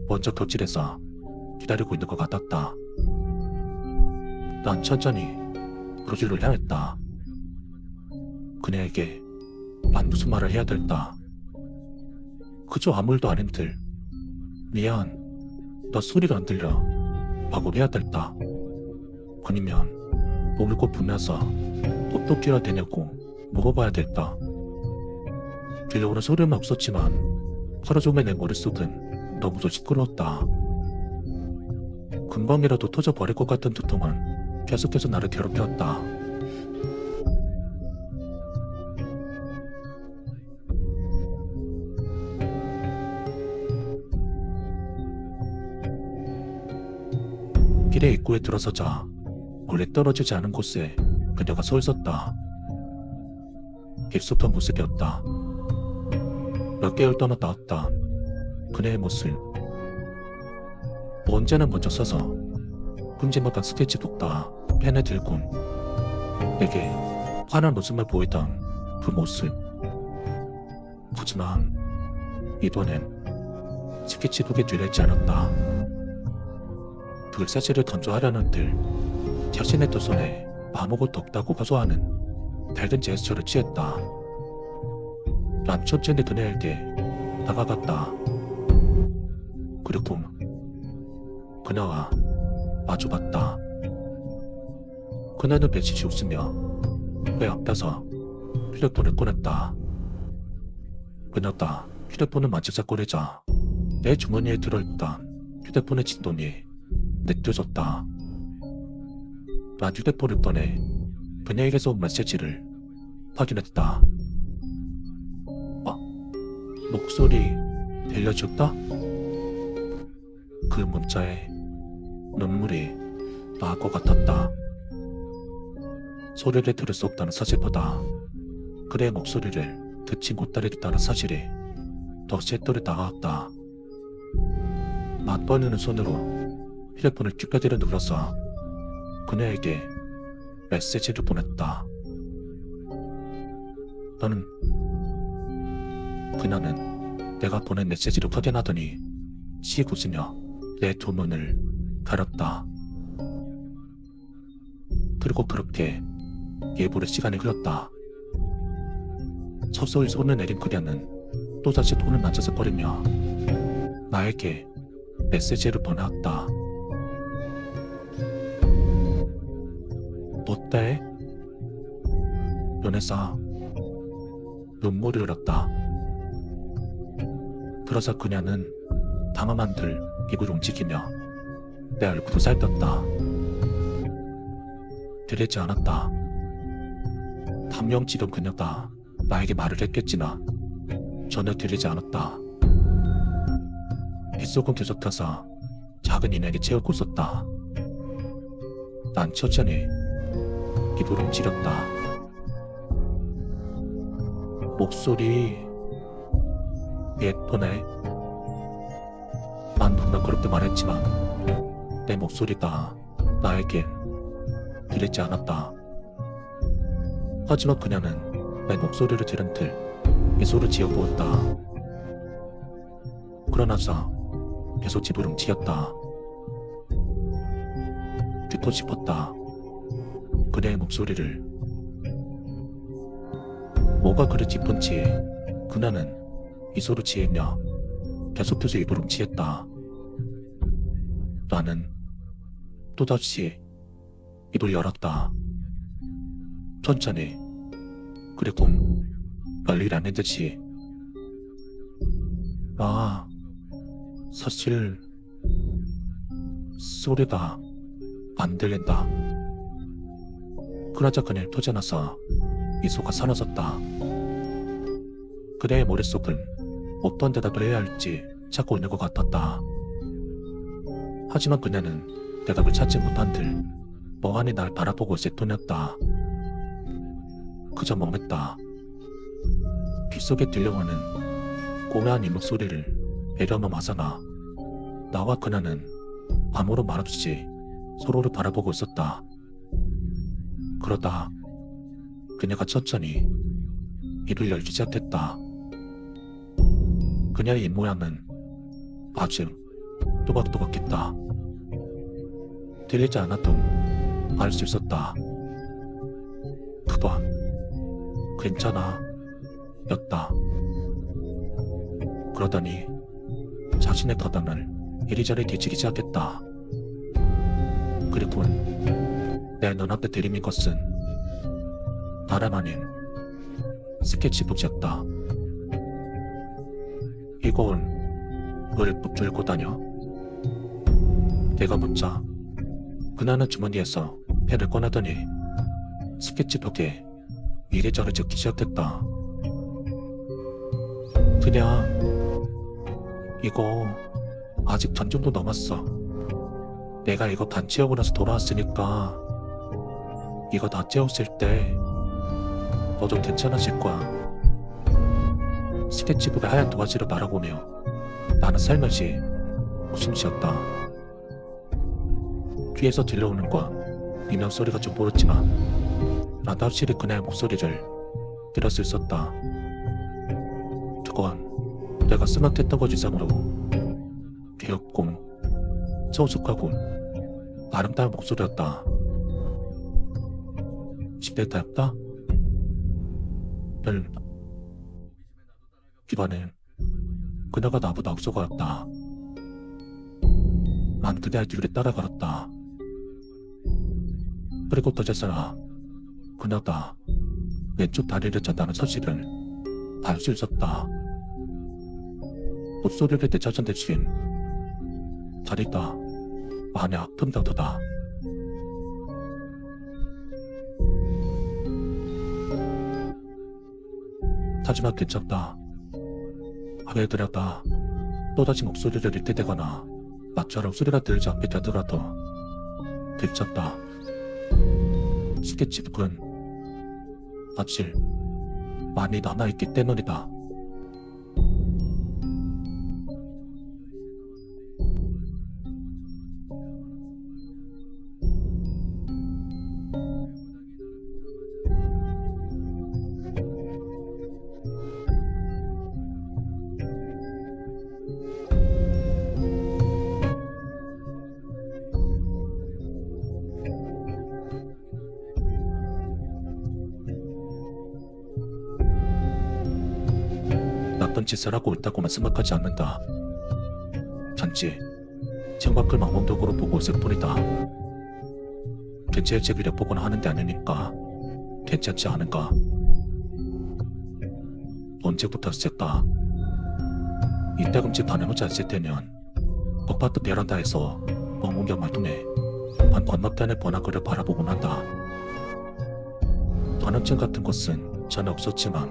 A: 먼저 교실에서 기다리고 있는 것 같았다. 난 천천히 교실을 향했다. 그녀에게 난 무슨 말을 해야 될까? 그저 아무 일도 아닌 듯 미안, 너 소리가 안 들려 라고 해야 될까? 아니면 먹을 거 분해서 어떻게 해야 되냐고 물어봐야 될까? 들려오는 소리는 없었지만 하루 종일 내 머릿속은 너무도 시끄러웠다. 금방이라도 터져버릴 것 같은 두통은 계속해서 나를 괴롭혔다. 길의 입구에 들어서자 원래 떨어지지 않은 곳에 그녀가 서 있었다. 깊숙한 모습이었다. 몇 개월 떠나 나왔다. 그녀의 모습. 언제나 먼저 서서 큼지막한 스케치북과 펜을 들곤 내게 환한 웃음을 보이던 그 모습. 하지만 이번엔 스케치북에 뒤를 않았다. 글사지를 던져하려는 들 자신의 두 손에 아무것도 없다고 거소하는 밝은 제스처를 취했다. 난 천천히 그녀에게 다가갔다. 그리고 그녀와 마주봤다. 그녀는 배치시 웃으며 내 앞에서 휴대폰을 꺼냈다. 그녀가 휴대폰을 만지작거리자 내 주머니에 들어있던 휴대폰의 진동이 느껴졌다. 난 휴대폰을 꺼내 그녀에게서 온 메시지를 확인했다. 목소리 들려줄까? 그 문자에 눈물이 나올 것 같았다. 소리를 들을 수 없다는 사실보다 그의 목소리를 듣지 못하겠다는 사실이 더 셋도리 다가왔다. 맞벌리는 손으로 휴대폰을 큐까지를 눌러서 그녀에게 메시지를 보냈다. 그녀는 내가 보낸 메시지를 확인하더니 씩 웃으며 내 두 눈을 가렸다. 그리고 그렇게 예보의 시간이 흘렀다. 서서히 손을 내린 그녀는 또다시 돈을 만져서거리며 나에게 메시지를 보내왔다. 어때? 눈에서 눈물이 흘렀다. 그러자 그녀는 당황한 듯 입을 움직이며 내 얼굴을 살폈다. 들리지 않았다. 단명치던 그녀가 나에게 말을 했겠지나 전혀 들리지 않았다. 빗속은 계속해서 작은 인형이 채우고 있었다. 난 천천히 입을 움직였다. 목소리 예쁘네. 난 분명 그렇게 말했지만 내 목소리가 나에겐 들리지 않았다. 하지만 그녀는 내 목소리를 들은 듯 미소를 지어보았다. 그러나서 계속 집을 움직였다. 듣고 싶었다. 그녀의 목소리를. 뭐가 그리 깊은지 그녀는 미소를 지으며 계속해서 입을 움직였다. 나는 또다시 입을 열었다. 천천히. 그리고 별일 아닌 듯이. 사실 소리가 안 들린다. 그러자 그녀를 터져나서 미소가 사라졌다. 그녀의 머릿속은 어떤 대답을 해야 할지 찾고 있는 것 같았다. 하지만 그녀는 대답을 찾지 못한 듯 멍하니 날 바라보고 있을 뿐이었다. 그저 멍했다. 귓속에 들려오는 고매한 이 목소리를 배려하며 마사나 나와 그녀는 아무런 말 없이 서로를 바라보고 있었다. 그러다 그녀가 천천히 입을 열기 시작했다. 그녀의 입모양은 아주 또박또박했다. 들리지 않아도 알 수 있었다. 그건 괜찮아 였다. 그러더니 자신의 가방을 이리저리 뒤지기 시작했다. 그리고 내 눈앞에 들이민 것은 다름 아닌 스케치북이었다. 이걸 왜 붙들고 다녀? 내가 묻자 그나는 주머니에서 펜을 꺼내더니 스케치북에 이래저래 적기 시작했다. 그냥 이거 아직 반 정도 넘었어. 내가 이거 반 채우고 나서 돌아왔으니까 이거 다 채웠을 때 너도 괜찮아질 거야. 스케치북에 하얀 도화지를 바라보며 나는 살며시 웃음 지었다. 뒤에서 들려오는 건 비명 소리가 좀 보였지만 나도 확실히 그날 목소리를 들을 수 있었다. 그건 내가 생각했던 것 이상으로 귀엽고 소숙하고 아름다운 목소리였다. 10대 때였다? 이번엔 그녀가 나보다 앞서가였다. 난 그녀의 뒤를 따라 걸었다. 그리고 어째서나 그녀가 왼쪽 다리를 잔다는 사실을 알 수 있었다. 목소리를 되찾은 대신 다리가 많이 아픈 정도다. 하지만 괜찮다. 왜 그녀가 또다시 목소리를 잃게 되거나 나처럼 소리가 들리지 않게 되더라도 괜찮다. 스케치북은 아직 많이 남아있기 때문이다. 나쁜 짓을 하고 있다고만 생각하지 않는다. 단지 창밖을 망원독으로 보고 있을 뿐이다. 대체 제비를 보거나 하는 데 아니니까 괜찮지 않은가? 언제부터였을까? 이따금치 반응하지 않을 때면 아파트 베란다에서 멍멍경을 통해 반 건너편의 번화가를 바라보곤 한다. 반응증 같은 것은 전혀 없었지만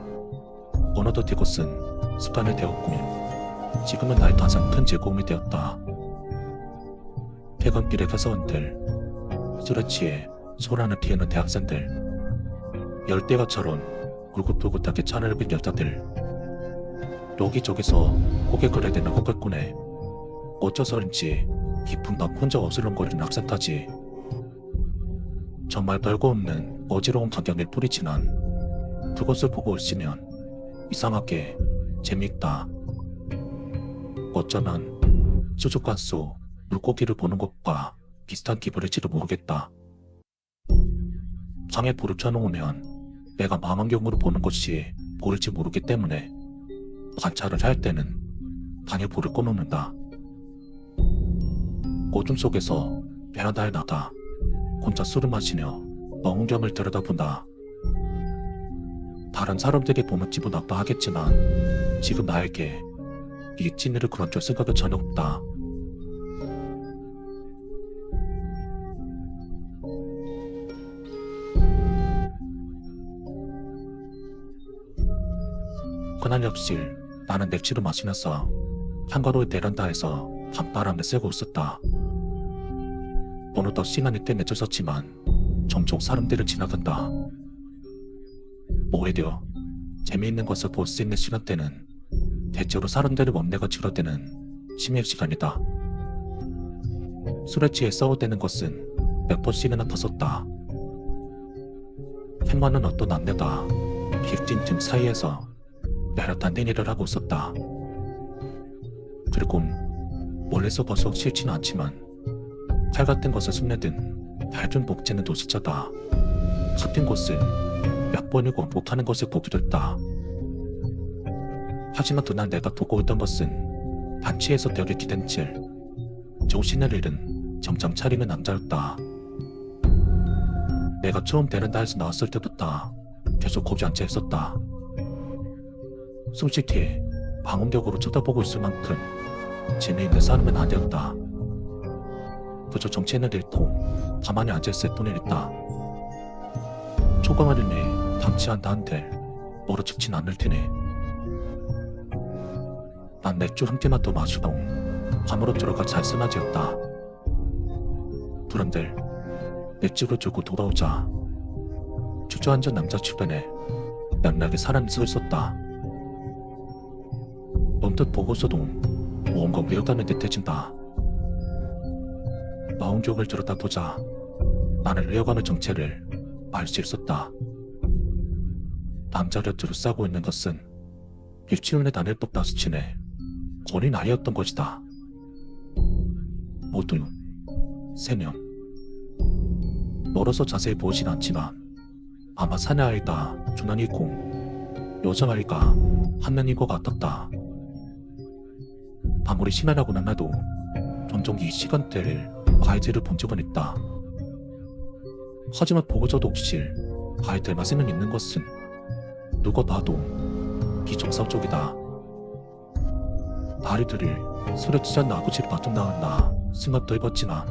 A: 어느덧 이곳은 습관이 되었고 지금은 나의 가장 큰 즐거움이 되었다. 퇴근길의 회사원들, 술에 취해 소란을 피우는 대학생들, 열대과처럼 울긋불긋하게 차를 빈 여자들, 여기저기서 고개를 내대는 호객꾼에 어째서인지 깊은 밤 혼자 어슬렁거리는 학생까지 정말 별거 없는 어지러운 광경일 뿐이지만 그것을 보고 있으면 이상하게 재밌다. 어쩌면 수족관 속 물고기를 보는 것과 비슷한 기분일지도 모르겠다. 상에 불을 켜놓으면 내가 망원경으로 보는 것이 보일지 모르기 때문에 관찰을 할 때는 방에 불을 꺼놓는다. 어둠 속에서 베란다에 나가 혼자 술을 마시며 망원경을 들여다본다. 다른 사람들이 보면 기분 나빠하겠지만 지금 나에게 이 찐이를 그런 생각은 전혀 없다. 그날 역시 나는 맥주를 마시면서 한가로이 베란다에서 밤바람을 쐬고 있었다. 어느덧 시간이 꽤 늦어졌지만 종종 사람들을 지나간다. 오히려 재미있는 것을 볼 수 있는 시간대는 대체로 사람들의 원내가 줄어드는 심야 시간이다. 술에 취해 싸워대는 것은 몇 번씩이나 터졌다. 캔만은 어떤 남녀가 객진 틈 사이에서 야릇한 내일을 하고 있었다. 그리고 멀리서 봐서 싫지는 않지만 칼 같은 것을 숨내든 얇은 목재는 노숙자다. 같은 것을 몇 번이고 반복하는 것을 보기도 했다. 하지만 그날 내가 보고 있던 것은 반치에서 별이 기댄 채 정신을 잃은 점점 차리는 남자였다. 내가 처음 베란다에서 나왔을 때부터 계속 거기 앉아 있었다. 솔직히 방음벽으로 쳐다보고 있을 만큼 재미있는 사람은 아니었다. 그저 정체는 잃고 가만히 앉아있을 뿐이었다. 초강하려니 당치한다 한들 멀어지진 않을 테니. 난 맥주 한 끼만 더 마시고 밤으로 들어가 잘 쓰나지였다. 그런데 맥주를 들고 돌아오자 주저앉은 남자 주변에 맥락에 사람이 서 있었다. 언뜻 보고서도 무언가 외우다는 듯해진다. 마음속을 들여다보자 나는 외워가는 정체를 알 수 있었다. 남자를 둘러싸고 있는 것은 일치운의 단일 똑다스친의 어린 아이였던 것이다. 모두 3명. 멀어서 자세히 보이진 않지만 아마 사내아이가 두 명이고 여자아이가 한 명인 것 같았다. 아무리 심하라고는 나도 종종 이 시간대를 아이들을 본 적은 있다. 하지만 보고서도 혹시 아이들만 3명 있는 것은 누가 봐도 비정상적이다. 아이들을 소리치지 않는 아버지를 빠져나왔나 생각도 해봤지만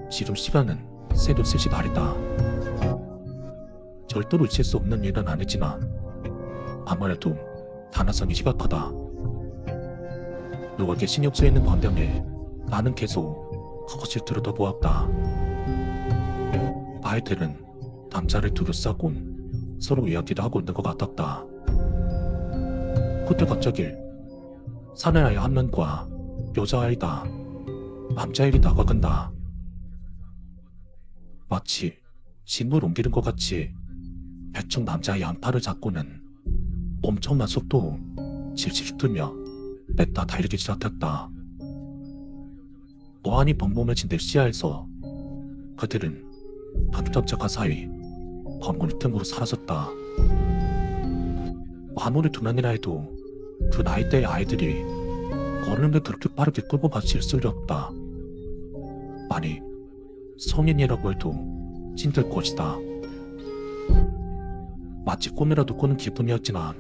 A: 지금 시간은 새벽 3시 말이다. 절대로 잊힐 수 없는 일은 아니지만 아무래도 단아성이 심각하다. 누가 계신 욕조에 있는 반면에 나는 계속 그것을 들여다보았다. 아이들은 남자를 둘러싸고 서로 이야기를 하고 있는 것 같았다. 그때 갑자기 사내아이 한 명과 여자아이다 남자아이가 다가간다. 마치 짐을 옮기는 것 같이 대충 남자아이 한 팔을 잡고는 엄청난 속도로 질질 틀며 냈다 달리기 시작했다. 어안이 벙벙해진 내 시야에서 그들은 남자가 사이 건물 틈으로 사라졌다. 아무리 두만이라 해도 그 나이대의 아이들이 걸음을 그렇게 빠르게 끌고 가실 수는 없다. 아니, 성인이라고 해도 힘들 것이다. 마치 꿈이라도 꾸는 기분이었지만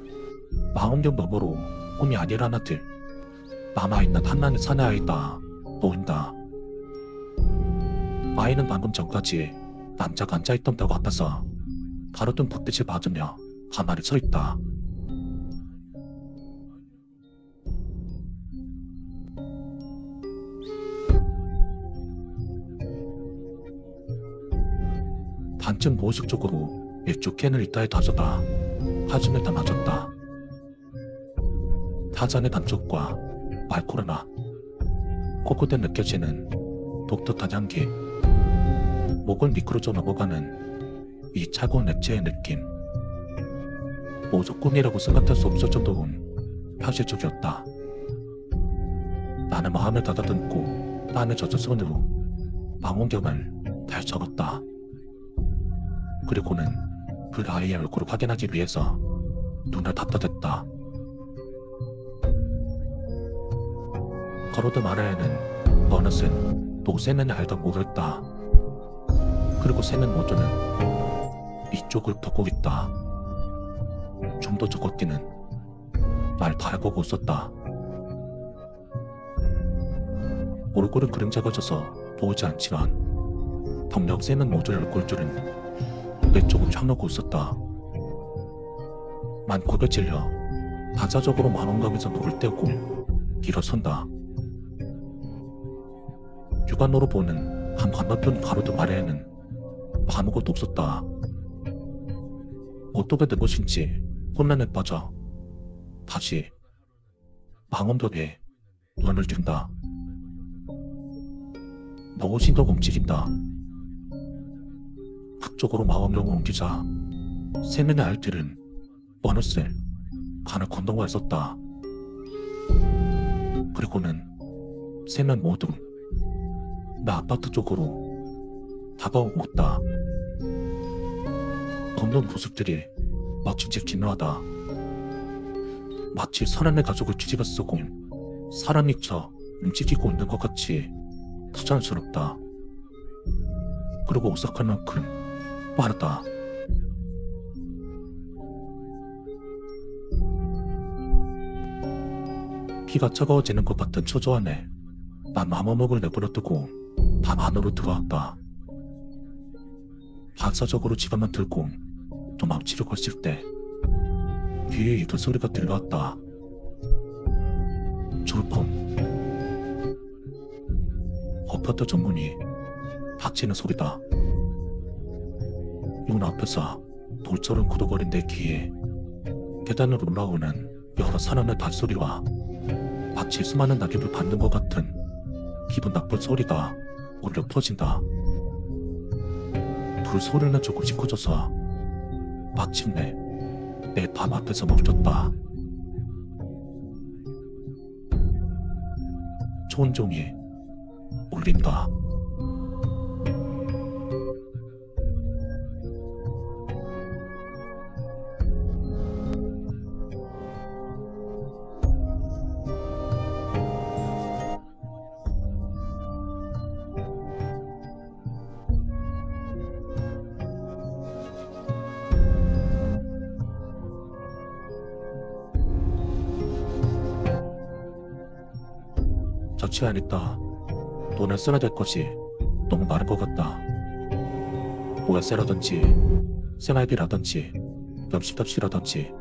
A: 마음속 너머로 꿈이 아니라는 듯 남아있는 한나의 사내아이다 보인다. 아이는 방금 전까지 남자가 앉아있던 것 같아서 가로등 불빛을 받으며 가만히 서있다. 반쯤 모습적으로 맥주 캔을 이따에 다져다 하줌에 담아줬다. 타잔의 단쪽과 알코올나 코코대 느껴지는 독특한 향기, 목을 미끄러져 넘어가는 이 차가운 액체의 느낌. 모두 꿈이라고 생각할 수 없을 정도는 현실적이었다. 나는 마음을 가다듬고 땀에 젖은 손으로 망원경을 잘 적었다. 그리고는 그 아이의 얼굴을 확인하기 위해서 눈을 닫아댔다. 걸어든 아래에는 어느새 또 3명이 알던 모르겠다. 그리고 3명 모두는 이쪽을 보고 있다. 좀 더 적었기는 날 다 보고 있었다. 얼굴은 그림자가 져서 보이지 않지만 덕력 3명 모두의 얼굴줄은 내 쪽을 향하고 있었다. 만 고개 찔려 다자적으로 만원강에서 물을 떼고 일어선다. 육안으로 보는 한 건너편 가로등 아래에는 아무것도 없었다. 어떻게 된 것인지 혼란에 빠져 다시 망원벽에 눈을 뜬다. 무엇인가 움직인다. 극적으로 망원경을 옮기자 3명의 아이들은 어느새 간을 건너가 있었다. 그리고는 3명 모두 나 아파트 쪽으로 다가오고 있다. 걷는 모습들이 마치 기묘하다. 마치 사람의 가족을 뒤집어 쓰고 사람이 쳐 움직이고 있는 것 같이 부자연스럽다. 그리고 오싹할 만큼 빠르다. 피가 차가워지는 것 같은 초조 안에 난 마마목을 내버려두고 방 안으로 들어왔다. 반사적으로 집안만 들고 도망치려고 했을 때 귀에 이도 소리가 들려왔다. 졸펑. 아파트 전문이 닥치는 소리다. 문 앞에서 돌처럼 굳어버린 내 귀에 계단으로 올라오는 여러 사람의 발소리와 마치 수많은 낙엽을 받는 것 같은 기분 나쁜 소리가 울려 퍼진다. 불소리는 조금씩 커져서 마침내 내 밤 앞에서 멈췄다. 초원종이 울린다. 자취 안 했다. 돈을 써야 될 것이 너무 많은 것 같다. 모야세라든지 생활비라든지 음식값이라든지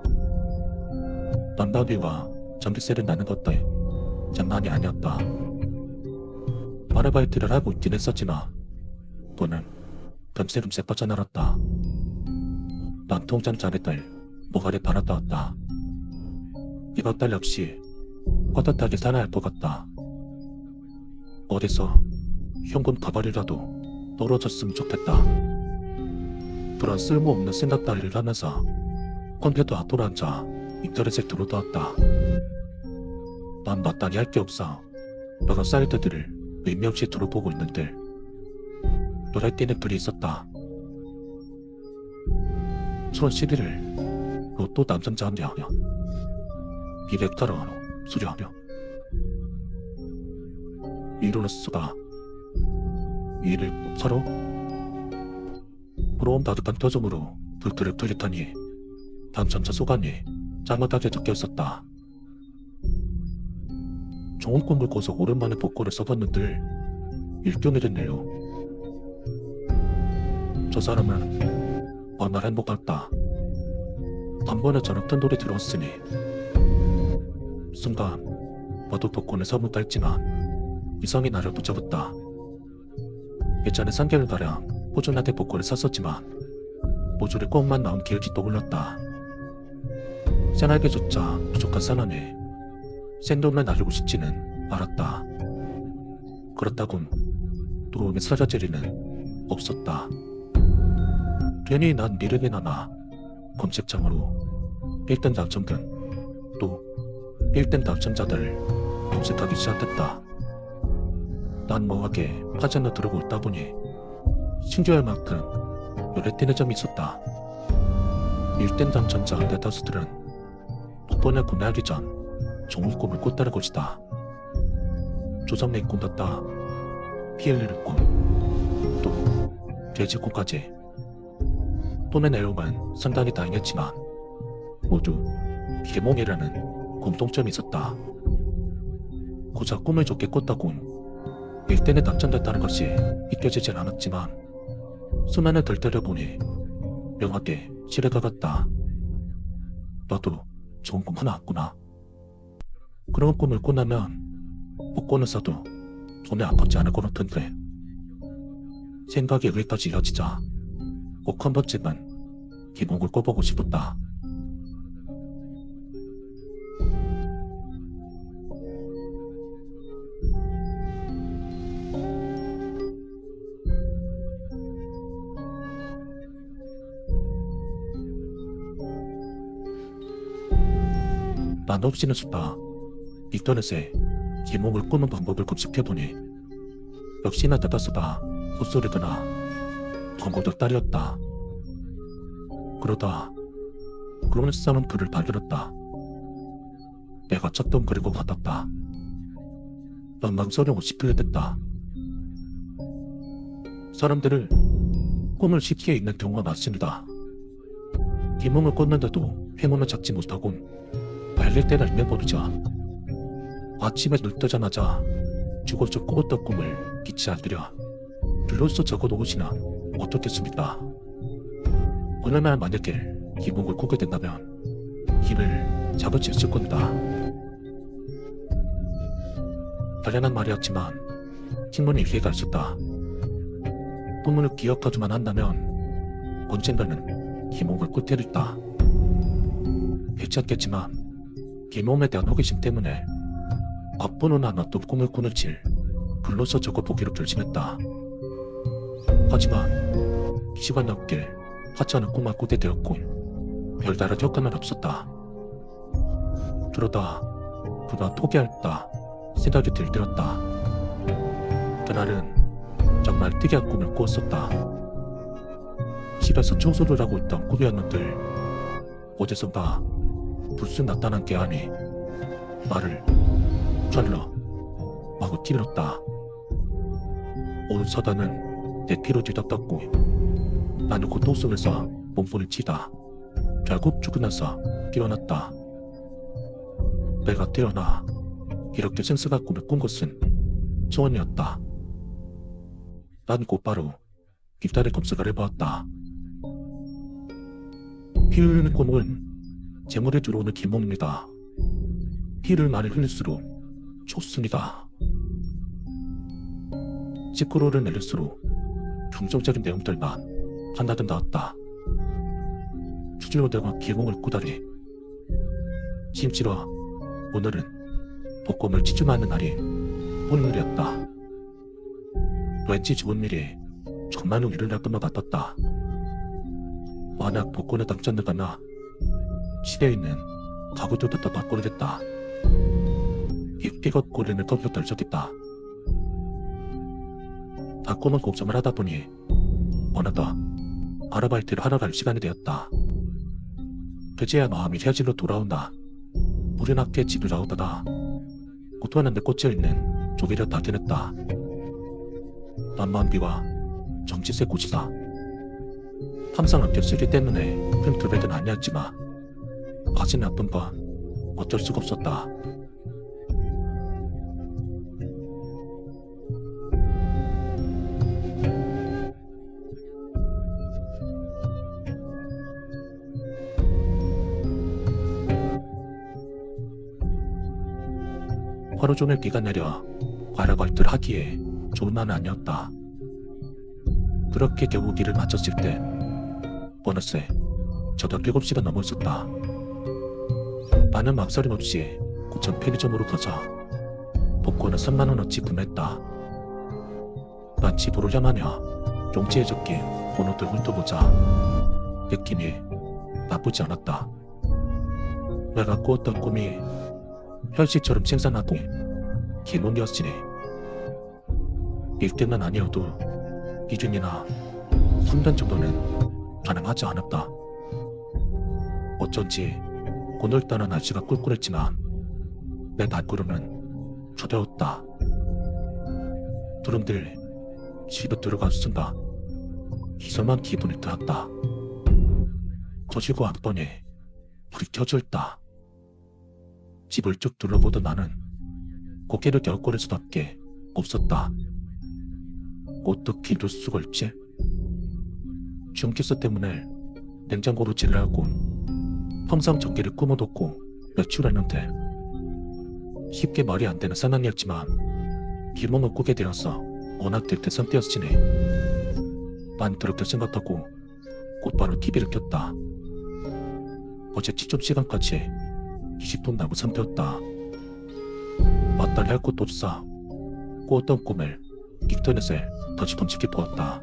A: 난방비와 전기세를 내는 것들 장난이 아니었다. 아르바이트를 하고 있긴 했었지만 돈은 금세금세 빠져나갔다. 난 통장 잔액들 모가리 받아다왔다. 이번 달 역시 떳떳하게 살아야 할 것 같다. 어디서 현금 다발이라도 떨어졌으면 좋겠다. 그런 쓸모없는 생각 따위를 하면서 컴퓨터 앞으로 앉아 인터넷에 들어다왔다. 난 마땅히 할 게 없어 여러 사이트들을 의미 없이 들어보고 있는데 노래 띄는 글이 있었다. 천 11일 로또 당첨자 한명하며 미래타로 수료하며 이루는 수다. 이를 서로 부러움 따뜻한 표정으로 불길을 돌리더니 당첨자 소감이 짜릿하게 적혀 있었다. 좋은 꿈을 꿔서 오랜만에 복권을 써봤는데 1등이 됐네요. 저 사람은 얼마나 행복할까. 단번에 저런 큰 돌이 들어왔으니 순간 나도 복권을 사볼까 했지만 이성이 나를 붙잡았다. 예전에 3개월가량 꾸준하게 복권을 샀었지만 모조리 꽁만 나온 기억이 떠올랐다. 생활비조차 부족한 사람이 생돈을 나르고 싶지는 않았다. 그렇다곤 도움이 사라지리는 없었다. 괜히 난 미련이 남아 검색창으로 1등 당첨금 또 1등 당첨자들을 검색하기 시작했다. 난 멍하게 카지노 들어오고 있다 보니 신기할 만큼 눈에 띄는 점이 있었다. 1등 당첨자 네다수들은 복권을 구매하기 전 좋은 꿈을 꿨다는 것이다. 조정래의 꿈같다. 피엘리의 꿈, 또 돼지꿈까지. 꿈의 내용은 상당히 다양했지만 모두 비몽이라는 공통점이 있었다. 고작 꿈을 좋게 꿨다곤 1등에 당첨됐다는 것이 믿겨지진 않았지만 수면을 들뜨려보니 명확히 시래가 같다. 나도 좋은 꿈 하나 왔구나. 그런 꿈을 꾼다면 복권을 사도 돈이 아깝지 않을 것 같은데 생각이 여기까지 이어지자 꼭 한 번쯤은 기목을 꿔보고 싶었다. 난 없이는 싶다. 인터넷에 기목을 꾸는 방법을 검색해보니 역시나 대다수가 헛소리거나 광고들 딸이었다. 그러다 그런 사람 글을 발견했다. 내가 찾던 글이고 같았다. 난 망설임 없이 클릭했다. 사람들을 꿈을 쉽게 읽는 경우가 많습니다. 기목을 꿨는데도 행운을 찾지 못하곤 말릴 때를 알면 모르자. 아침에 눈 뜨자마자 죽어서 꾸었던 꿈을 빛이 안들여 글로써 적어놓으시나 어떻겠습니까? 오늘만 만약에 기목을 꾸게 된다면 힘을 잡을 수 있을 겁니다. 단련한 말이었지만 신문이 이해가 있었다. 꿈을 기억하기만 한다면 언젠가는 기목을 꿀 테리다. 괜찮겠지만 기몸에 대한 호기심 때문에 앞번호나 어떤 꿈을 꾸는지 글로써 적어보기로 결심했다. 하지만 시간 넘길 하찮은 꿈만 꾸게 되었고 별다른 효과는 없었다. 그러다 그가 포기할까 생각이 들었다. 그날은 정말 특이한 꿈을 꾸었었다. 집에서 청소를 하고 있던 꿈이었는데 어디선가 불쑥 나타난 게 아니 말을 잘라 마구 찔렀다. 온 사단은 내 피로 뒤덮었고 나는 고통 속에서 몸부림을 치다 결국 죽으면서 깨어났다. 내가 태어나 이렇게 생생한 꿈을 꾼 것은 소원이었다. 난 곧바로 뒷다리 검색을 해보았다. 피 흘리는 꿈은 재물에 들어오는 기목입니다. 피를 많이 흘릴수록 좋습니다. 시끄러를 내릴수록 긍정적인 내용들만 하나도 나왔다. 추질로대가 기목을 꾸다니. 심지어 오늘은 복권을 치중하는 날이 오늘이었다. 왠지 좋은 일이 정말로 일어날 것만 같았다. 만약 복권에 당첨되거나 시내에 있는 가구도 갖다 바꾸려 했다. 입기껏 꼬리는 컴퓨터 떨적했다. 바꾸는 공점을 하다 보니 어느덧 아르바이트를 하러 갈 시간이 되었다. 그제야 마음이 현실로 돌아온다. 우리 학교에 집을 나오다가 고토하는 데 꽂혀있는 조개를 발견했다. 난만비와 정치색 꽃이다. 항상 학교 쓰기 때문에 큰 금액은 아니었지만 가진 나쁜 건 어쩔 수가 없었다. 하루 종일 비가 내려 아르바이트를 하기에 좋은 날은 아니었다. 그렇게 겨우 일을 마쳤을 때 어느새 저녁 7시가 넘어 있었다. 나는 망설임 없이 고천 편의점으로 가자 복권을 3만원어치 구매했다. 난 집으로 향하며 용지에 적힌 번호들 훑어보자 느낌이 나쁘지 않았다. 내가 꾸었던 꿈이 현실처럼 생산하고 기본이었으니 1등은 아니어도 2등이나 3등 정도는 가능하지 않았다. 어쩐지 오늘따라 날씨가 꿀꿀했지만 내 발걸음은 저대웠다. 두른들 집에 들어간 순간 이상한 기분이 들었다. 거실고 왔더니 불이 켜져 있다. 집을 쭉 둘러보던 나는 고개를 겨울거릴 수밖에 없었다. 어떻게 이럴 수가 있지? 전기세 때문에 냉장고로 지르라고 항상 전기를 끊어뒀고 외출했는데 쉽게 말이 안 되는 상황이었지만 기멍을 꾸게 되어서 워낙 들뜬 때였으니 난 그렇게 생각하고 곧바로 TV를 켰다. 어제 취업 시간까지 20분 남은 상태였다. 마땅히 할 것도 없어 꾸었던 꿈을 인터넷에 다시 던지게 보았다.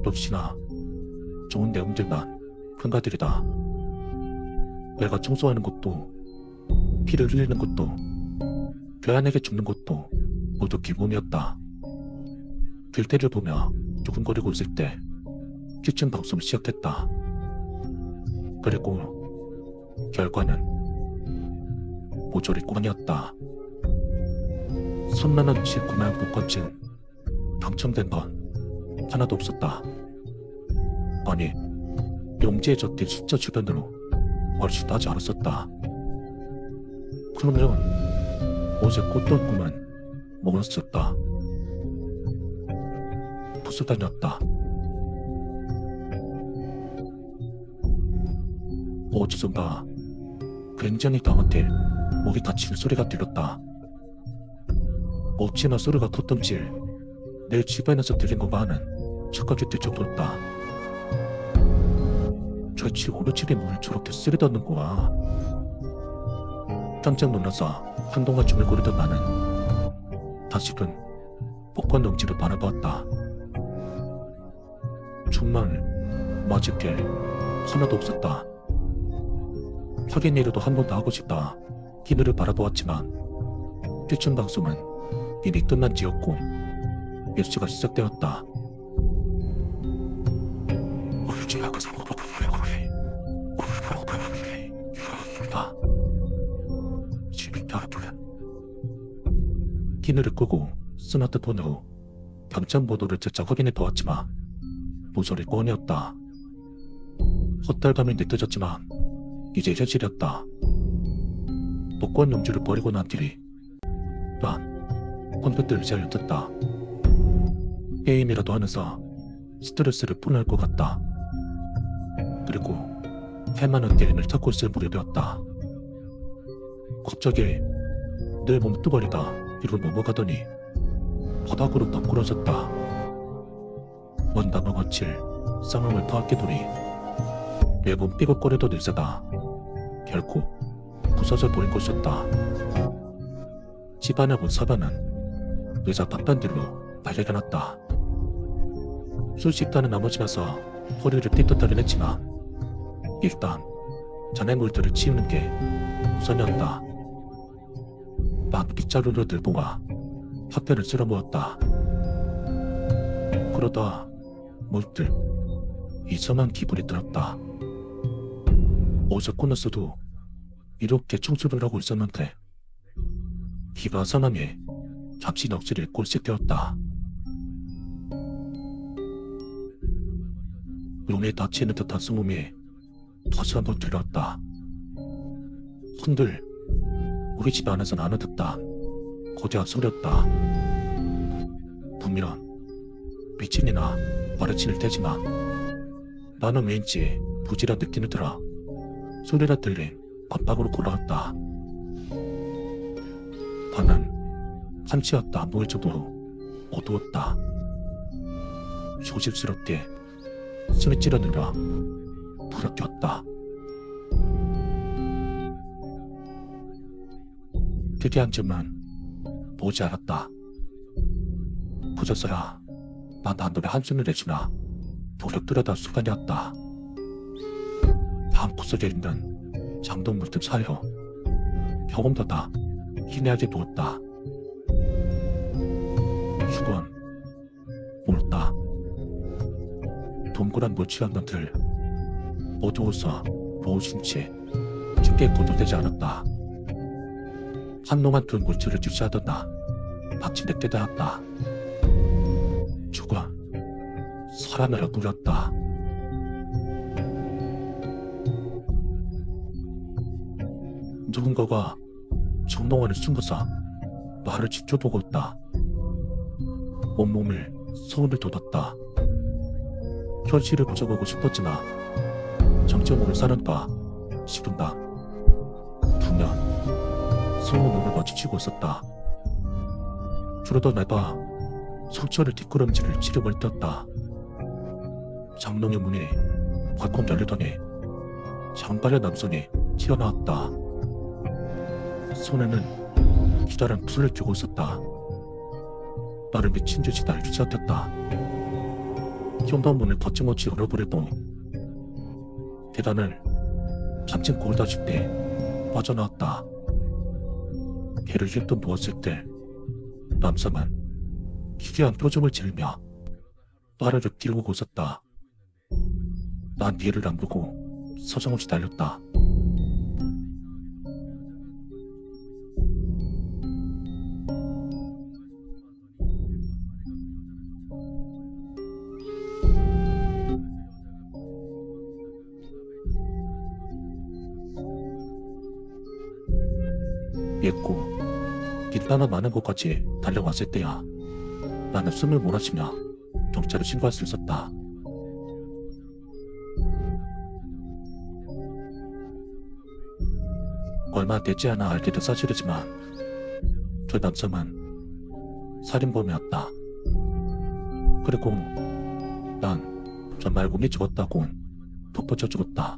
A: 역시나 좋은 내용들만 한가들이다. 내가 청소하는 것도 피를 흘리는 것도 괴한에게 죽는 것도 모두 기분이었다. 길태를 보며 두근거리고 있을 때 키친 방송을 시작했다. 그리고 결과는 모조리 꿈이었다. 3만원치 구매한 복권증 당첨된 건 하나도 없었다. 아니 용지에 적힌 숫자 주변으로 훨씬 나지 않았었다. 그러면 어제 꿨던 꿈은 뭐였었다. 부수다녔다. 어디선가 굉장히 강한데 목이 다치는 소리가 들렸다. 어찌나 소리가 컸던지 내 주변에서 들린 것만은 착각이 들 정도였다. 저치 오르칠이 뭘 저렇게 쓰리다는 거야. 깜짝 놀라서 한동안 중얼거리던 나는 다시금 복권 덩치를 바라보았다. 정말 맞을 게 하나도 없었다. 확인이라도 한 번 더 하고 싶다 기늘을 바라보았지만 피춘 방송은 이미 끝난 지였고 뉴스가 시작되었다. 기늘을 끄고 스마트폰으로 경찰 보도를 재차 확인해 보았지만 모서리 뻔이었다. 헛달감이 느껴졌지만 이제 현실이었다. 복권 용지를 버리고 난 뒤 난 컴퓨터를 잘 뜯다. 게임이라도 하면서 스트레스를 풀어낼 것 같다. 그리고 할 만한 게임을 찾고 있을 무렵이었다. 갑자기 내 몸뚱아리가 뒤로 넘어가더니 바닥으로 덩그러졌다. 원단과 거칠 상황을 파악해보니 내 몸 삐걱거리던 의자가 결코 부서져 버린 것이었다. 집안에 온 사반은 의자 바깥뒤로 발려겨놨다. 술식단은 나머지라서 허리를 삐끗하긴 했지만 일단 잔해물들을 치우는 게 우선이었다. 막 빗자루를 들고 와 화폐를 쓸어 모았다. 그러다 물들 이상한 기분이 들었다. 어제 꿈에서도 이렇게 청소를 하고 있었는데 기가 사람이 잠시 넋을 잃고 시작되었다. 눈에 다치는 듯한 숨음이 다시 한번 들렸다. 흔들 우리 집 안에서 나는 듯한 거대한 소리였다. 분명 미친이나 마르친일 테지만 나는 왠지 부지런 느낌이 들어 소리가 들린 건방으로 돌아왔다. 방은 한치였다 안 보일 정도로 어두웠다. 조심스럽게 숨이 찌르느라 불을 켰다. 특이한 점은 보지 않았다. 그저서야 난 한눈에 한숨을 내쉬나 도력 뚫어다 순간이었다. 방 구석에 있는 장독물들 사이로 경험보다 희미하게 누웠다. 휴건 몰랐다. 동그란 물치였던 들 어두워서 보호신치 쉽게 고정되지 않았다. 한동안 든 물치를 주시하던 나 마치 늦게 닿았다. 휴건 사람을 물렸다. 누군가가 정동원을 숨어서 나를 지켜보고 있다. 온몸을 소름이 돋았다. 현실을 부정하고 싶었지만 정체모를 사는가 싶은다. 분명 서로 눈을 마주치고 있었다. 그러던 내가 상처를 뒷걸음질을 치려고 뛰었다. 장롱의 문이 벌컥 열리더니 장발의 남성이 튀어나왔다. 손에는 기다란 풀을 쥐고 있었다. 나를 미친 듯이 날기 시작했다. 현관문을 거침없이 열어버리더니 계단을 잠깐 골다시피 빠져나왔다. 걔를 힐끔 누웠을 때 남성은 기괴한 표정을 지으며 나를 뒤로 웃었다. 난 뒤를 안 보고 서정없이 달렸다. 밉고 길가나 많은 곳까지 달려왔을 때야. 나는 숨을 몰아쉬며 경찰에 신고할 수 있었다. 얼마 되지 않아 알게 된 사실이지만 저 남성은 살인범이었다. 그리고 난 정말 운이 죽었다고 덧붙여 죽었다.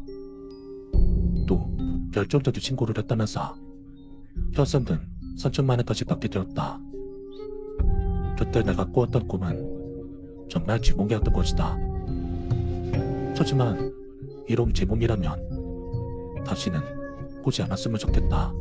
A: 또 결정적인 신고를 했다면서 혈흔은 3천만 원까지 받게 되었다. 그때 내가 꾸었던 꿈은 정말 제 몸이었던 것이다. 하지만 이런 제 몸이라면 다시는 꾸지 않았으면 좋겠다.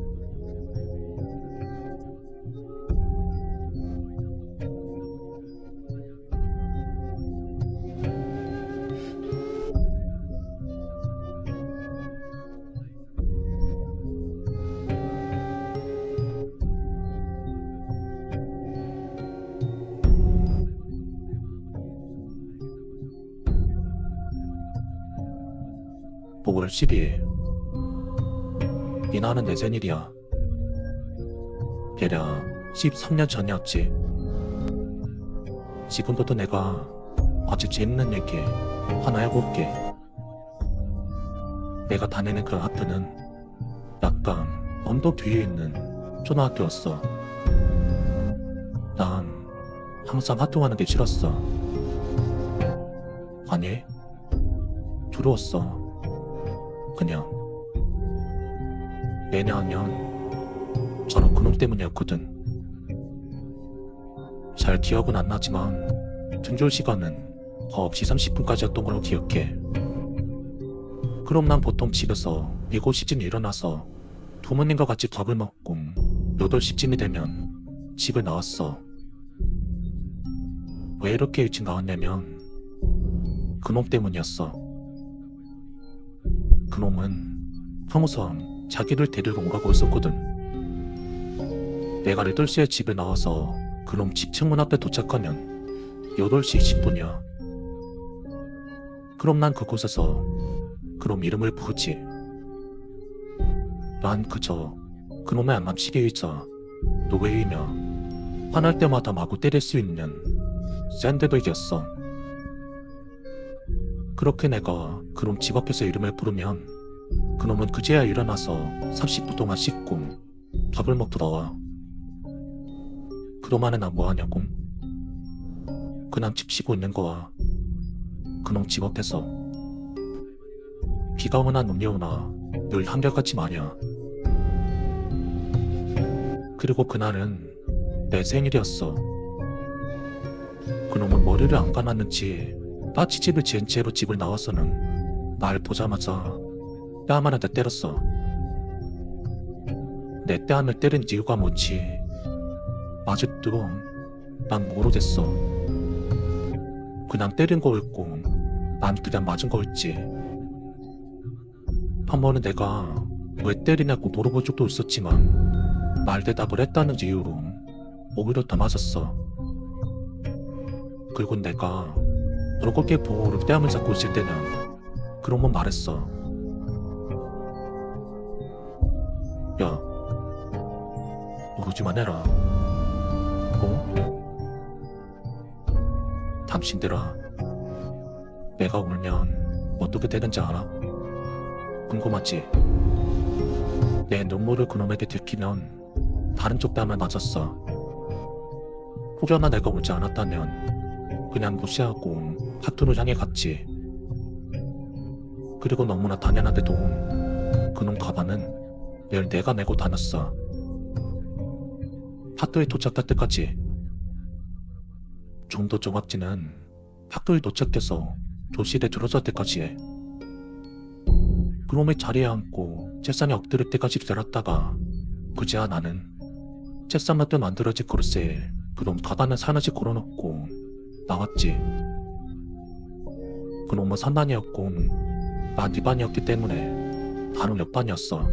A: (5월 12일) 이날은 내 생일이야. 대략 13년 전이었지. 지금부터 내가 아주 재밌는 얘기 하나 해볼게. 내가 다니는 그 학교는 약간 언덕 뒤에 있는 초등학교였어. 난 항상 활동하는 게 싫었어. 아니, 두려웠어. 그냥 매년하면 저런 그놈 때문이었거든. 잘 기억은 안 나지만 등교 시간은 9시 30분까지였던 걸로 기억해. 그럼 난 보통 집에서 7시쯤 일어나서 부모님과 같이 밥을 먹고 8시쯤이 되면 집을 나왔어. 왜 이렇게 일찍 나왔냐면 그놈 때문이었어. 그놈은 항상 자기를 데리러 오라고 했었거든. 내가 8시에 집에 나와서 그놈 집 창문 앞에 도착하면 8시 20분이야. 그럼 난 그곳에서 그놈 이름을 부르지. 난 그저 그놈의 안남시계이자 노예이며 화날 때마다 마구 때릴 수 있는 샌드백이었어. 그렇게 내가 그놈 집 앞에서 이름을 부르면 그놈은 그제야 일어나서 30분 동안 씻고 밥을 먹고 나와. 그놈 안에 난 뭐하냐고. 그냥 집 쉬고 있는 거야. 그놈 집 앞에서. 비가 오나 눈이 오나 늘 한결같이 말이야. 그리고 그날은 내 생일이었어. 그놈은 머리를 안 감았는지 따치집을 지은 채로 집을 나와서는 날 보자마자 뺨을 한 대 때렸어. 내 뺨을 때린 이유가 뭔지 아직도 난 모르겠어. 그냥 때린 거였고 난 그냥 맞은 거였지. 한 번은 내가 왜 때리냐고 물어본 적도 있었지만 말 대답을 했다는 이유로 오히려 더 맞았어. 그리고 내가 너렇게 보호를 뺨을 잡고 있을 때는 그런 건 말했어. 야, 울지만 해라. 당신들아, 내가 울면 어떻게 되는지 알아? 궁금하지? 내 눈물을 그놈에게 들키면 다른 쪽 뺨을 맞았어. 혹여나 내가 울지 않았다면 그냥 무시하고 학교를 향해 갔지. 그리고 너무나 당연하게도 그놈 가방은 늘 내가 메고 다녔어. 학교에 도착할 때까지. 좀 더 정확히는 학교에 도착해서 교실에 들어설 때까지 해. 그놈의 자리에 앉고 책상에 엎드릴 때까지 기다렸다가 그제야 나는 책상 앞에 만들어진 그릇에 그놈 가방을 하나씩 걸어놓고 나왔지. 그놈은 3반이었고 난 2반이었기 때문에 다른 옆반이었어.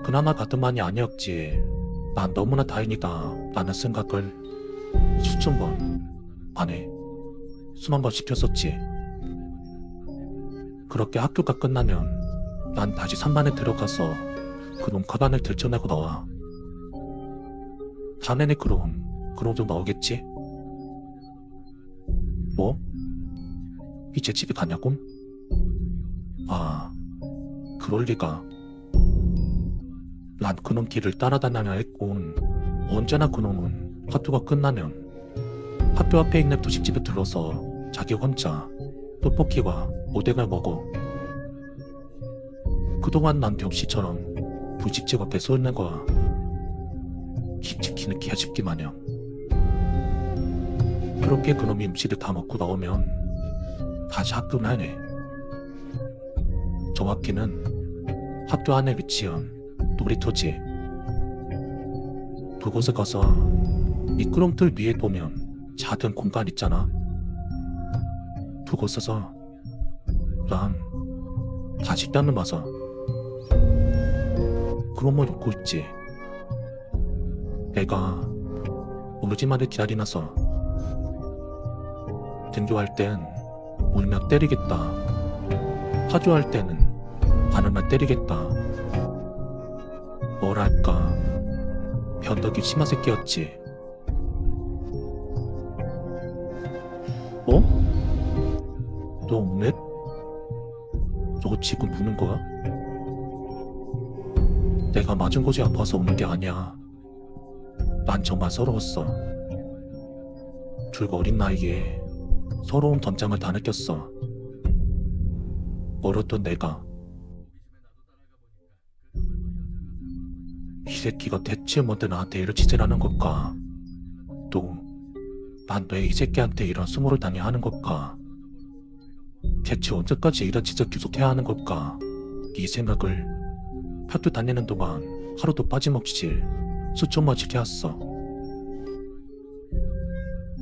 A: 그나마 같은 반이 아니었지. 난 너무나 다행이다 라는 생각을 수천 번, 아니 수만 번 시켰었지. 그렇게 학교가 끝나면 난 다시 3반에 들어가서 그놈 가방을 들춰내고 나와. 자네네 그럼 좀 나오겠지? 뭐? 이제 집에 가냐고? 아, 그럴 리가. 난 그놈 길을 따라다녀야 했군. 언제나 그놈은 학교가 끝나면 학교 앞에 있는 도식집에 들러서 자기 혼자 떡볶이와 오뎅을 먹어. 그동안 난 병씨처럼 분식집 앞에 서 있는 거야. 김치키는 개집기 마냥. 그렇게 그놈이 음식을 다 먹고 나오면 다시 학교를 하네. 정확히는 학교 안에 위치한 놀이터지. 그곳에 가서 미끄럼틀 위에 보면 작은 공간 있잖아. 그곳에서 난 다시 땀을 맞아. 그놈을 웃고 있지. 내가 울지만을 기다리면서 등교할 땐 울며 때리겠다. 하교할 때는 바늘만 때리겠다. 뭐랄까 변덕이 심한 새끼였지. 뭐? 너 오늘? 너 지금 우는 거야? 내가 맞은 곳이 아파서 우는 게 아니야. 난 정말 서러웠어. 둘과 어린 나이에 서러운 전장을 다 느꼈어. 어렸던 내가. 이 새끼가 대체 뭔데 나한테 이런 짓을 하는 걸까? 또 난 왜 이 새끼한테 이런 수모를 당해야 하는 걸까? 대체 언제까지 이런 짓을 계속해야 하는 걸까? 이 생각을 학교 다니는 동안 하루도 빠짐없이 수천 번씩 해왔어.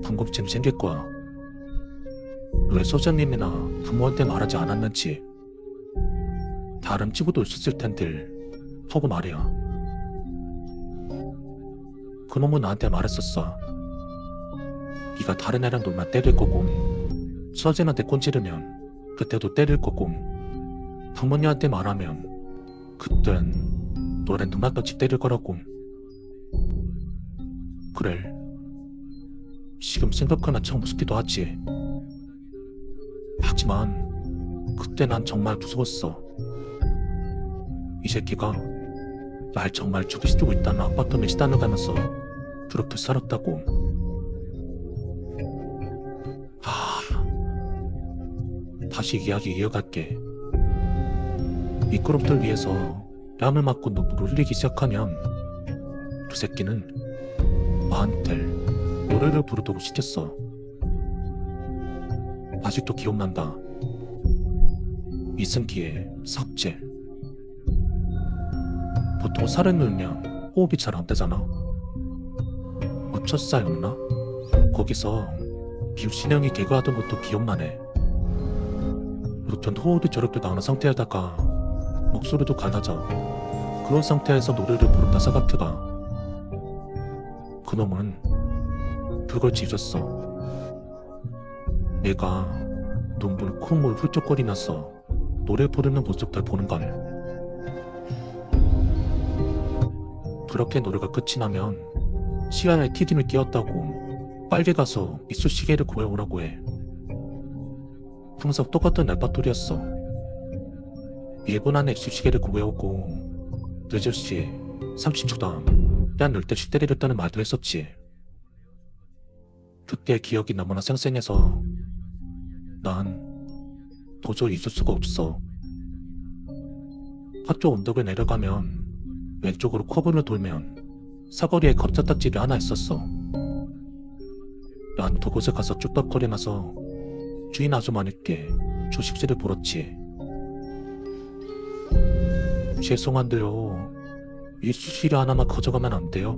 A: 방금쯤 생길 거야. 왜 소장님이나 부모한테 말하지 않았는지. 다른 친구도 있었을 텐데 하고 말이야. 그놈은 나한테 말했었어. 네가 다른 애랑 놀면 때릴 거고, 서진한테 꼰지르면 그때도 때릴 거고, 부모님한테 말하면 그땐 너네 누나같이 때릴 거라고. 그래. 지금 생각하면 참 무섭기도 하지. 하지만 그때 난 정말 무서웠어. 이 새끼가 날 정말 죽이시고 있다는 압박감에 시달려가면서 그렇게 살았다고. 다시 이야기 이어갈게. 미끄럼틀 위에서 뺨을 맞고 눈물을 흘리기 시작하면 그 새끼는 나한테 노래를 부르도록 시켰어. 아직도 기억난다. 이승기의 삭제. 보통 살을 누르면 호흡이 잘 안 되잖아. 어쩌사였나? 거기서 비우신형이 개그하던 것도 기억나네. 그렇던 호흡이 저렇게 나오는 상태에다가 목소리도 가다져. 그런 상태에서 노래를 부른다 생각해봐. 그놈은 그걸 지졌어. 내가 눈물 콧물 훌쩍거리면서 노래 부르는 모습들 보는 걸. 그렇게 노래가 끝이 나면 시간에 TV를 끼웠다고 빨리 가서 이쑤시개를 구해오라고 해. 항상 똑같은 레파토리였어. 1분 안에 이쑤시개를 구해오고 늦었시 30초 다음 난 널 때씩 때리랬다는 말도 했었지. 그때의 기억이 너무나 생생해서 난 도저히 잊을 수가 없어. 학교 언덕을 내려가면 왼쪽으로 커브를 돌면 사거리에 검사딱지가 하나 있었어. 난 그곳에 가서 쭈떡거리면서 주인 아주머니께 조식지를 물었지. 죄송한데요, 이쑤시개 하나만 가져가면 안 돼요?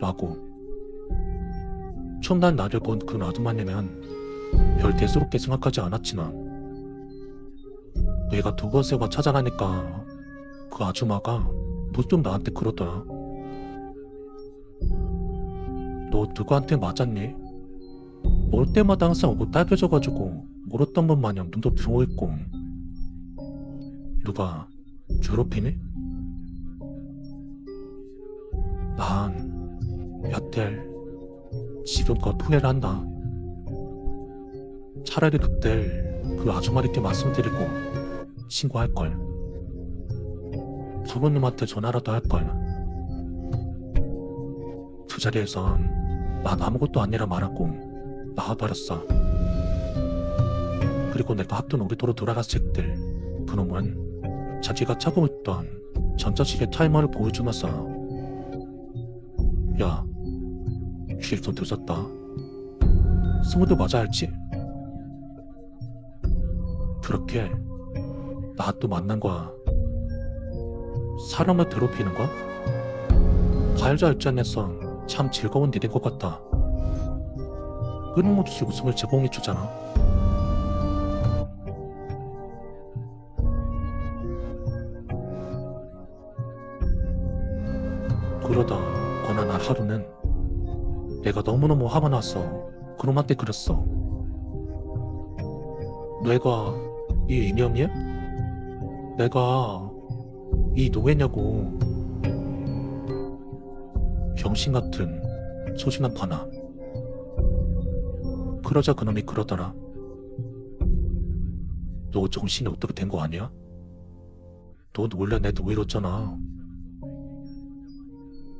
A: 라고. 처음 난 나를 본 그 아주머니면 별 대수롭게 생각하지 않았지만 내가 두 번째 와 찾아가니까 그 아줌마가 무슨 나한테 그러더라. 너 누구한테 맞았니? 올 때마다 항상 오고 딸겨져가지고 몰았던 분 마냥 눈도 부어있고. 누가 괴롭히니? 난 여태 지금껏 후회를 한다. 차라리 그때 그 아줌마한테 말씀드리고 신고할걸. 부모님한테 전화라도 할걸. 그 자리에선 난 아무것도 아니라 말하고 나와버렸어. 그리고 내가 합던 오리도로 돌아갔을 때 그놈은 자기가 차고 있던 전자시계 타이머를 보여주면서 야, 쉴손 늦었다. 스무드 맞아야 할지. 그렇게 나 또 만난 거야. 사람을 괴롭히는 거? 가해자 입장에서 참 즐거운 일인 것 같다. 끊임없이 웃음을 제공해주잖아. 그러다 어느 날 하루는 내가 너무너무 화가 나서 그놈한테 그랬어. 내가 이 인형이야? 내가 이 노예냐고. 병신같은 소심한 파나. 그러자 그놈이 그러더라. 너 정신이 어떻게 된 거 아니야? 너 원래 내 노예였잖아.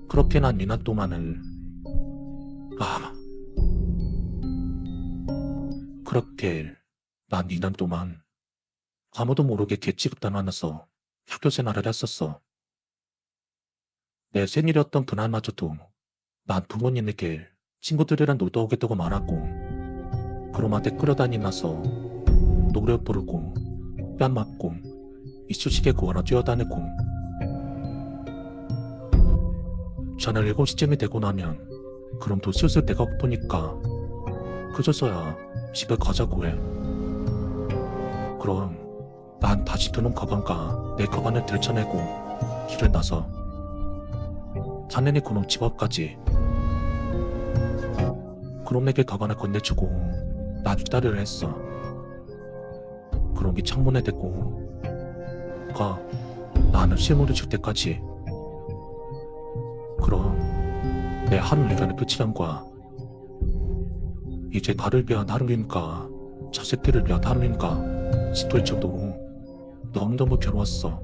A: 그렇게 난 2년 동안을 그렇게 난 2년 동안 아무도 모르게 개취급당하면서 학교 생활을 했었어. 내 생일이었던 그날마저도 난 부모님에게 친구들이랑 놀다 오겠다고 말하고 그놈한테 끌어다니면서 노래 부르고 뺨 맞고 이쑤시개 구하러 뛰어다니고 저녁 7시쯤이 되고 나면 그놈도 슬슬 배가 고프니까 그저서야 집에 가자고 해. 그럼 난 다시 그놈 가방과 내 가방을 들쳐내고 길을 나서 당연히 그놈 집 앞까지. 그놈에게 가방을 건네주고 나 기다리려 했어. 그놈이 창문에 대고 가, 나는 실물을 줄 때까지. 그럼 내 하루 일과는 끝이란 거야. 이제 나를 위한 하루인가 자식들을 위한 하루인가 싶을 정도로 너무너무 괴로웠어.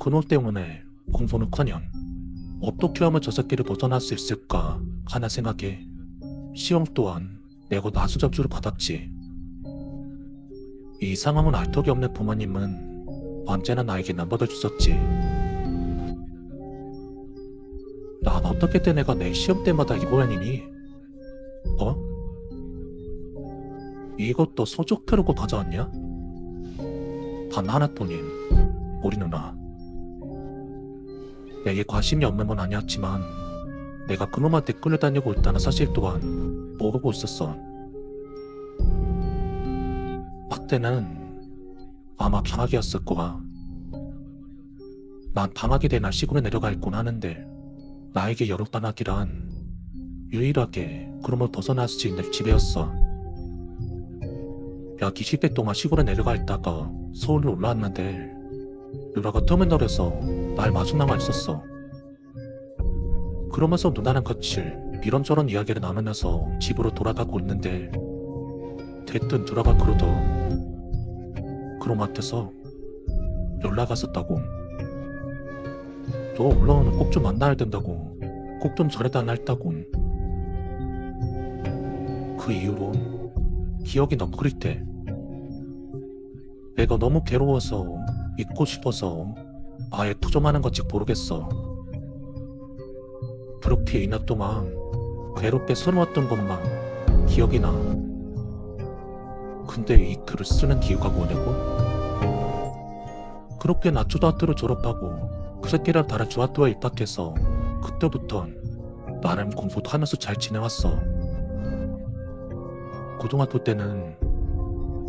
A: 그놈 때문에 공부는커녕 어떻게 하면 저 새끼를 벗어날 수 있을까 하는 생각에 시험 또한 내고 나수 접수를 받았지. 이 상황은 알 턱이 없는 부모님은 언제나 나에게 넘버를 줬었지. 난 어떻게든 내가 내 시험 때마다 이 모양이니? 뭐? 이것도 소족 펴려고 가져왔냐? 단 하나뿐인 우리 누나. 내게 관심이 없는 건 아니었지만 내가 그놈한테 끌려다니고 있다는 사실 또한 모르고 있었어. 그때는 아마 방학이었을 거야. 난 방학이 된 날 시골에 내려가 있곤 하는데 나에게 여름방학이란 유일하게 그놈을 벗어날 수 있는 집이었어. 약 20대 동안 시골에 내려가 있다가 서울로 올라왔는데 누나가 터미널에서 날 마중나가 있었어. 그러면서 누나랑 같이 이런저런 이야기를 나누면서 집으로 돌아가고 있는데 대뜸 누나가 그러더 그놈한테서 연락 왔었다고. 너 올라오면 꼭 좀 만나야 된다고. 꼭 좀 전해달라 했다고. 그 이후로 기억이 너무 흐릿해. 내가 너무 괴로워서 잊고 싶어서 아예 투정하는 건지 모르겠어. 그렇게 2년 동안 괴롭게 써놓았던 것만 기억이 나. 근데 이 글을 쓰는 이유가 뭐냐고? 그렇게 나 초등학교를 졸업하고 그 새끼랑 다른 중학교에 입학해서 그때부턴 나름 공부도 하면서 잘 지내왔어. 고등학교 때는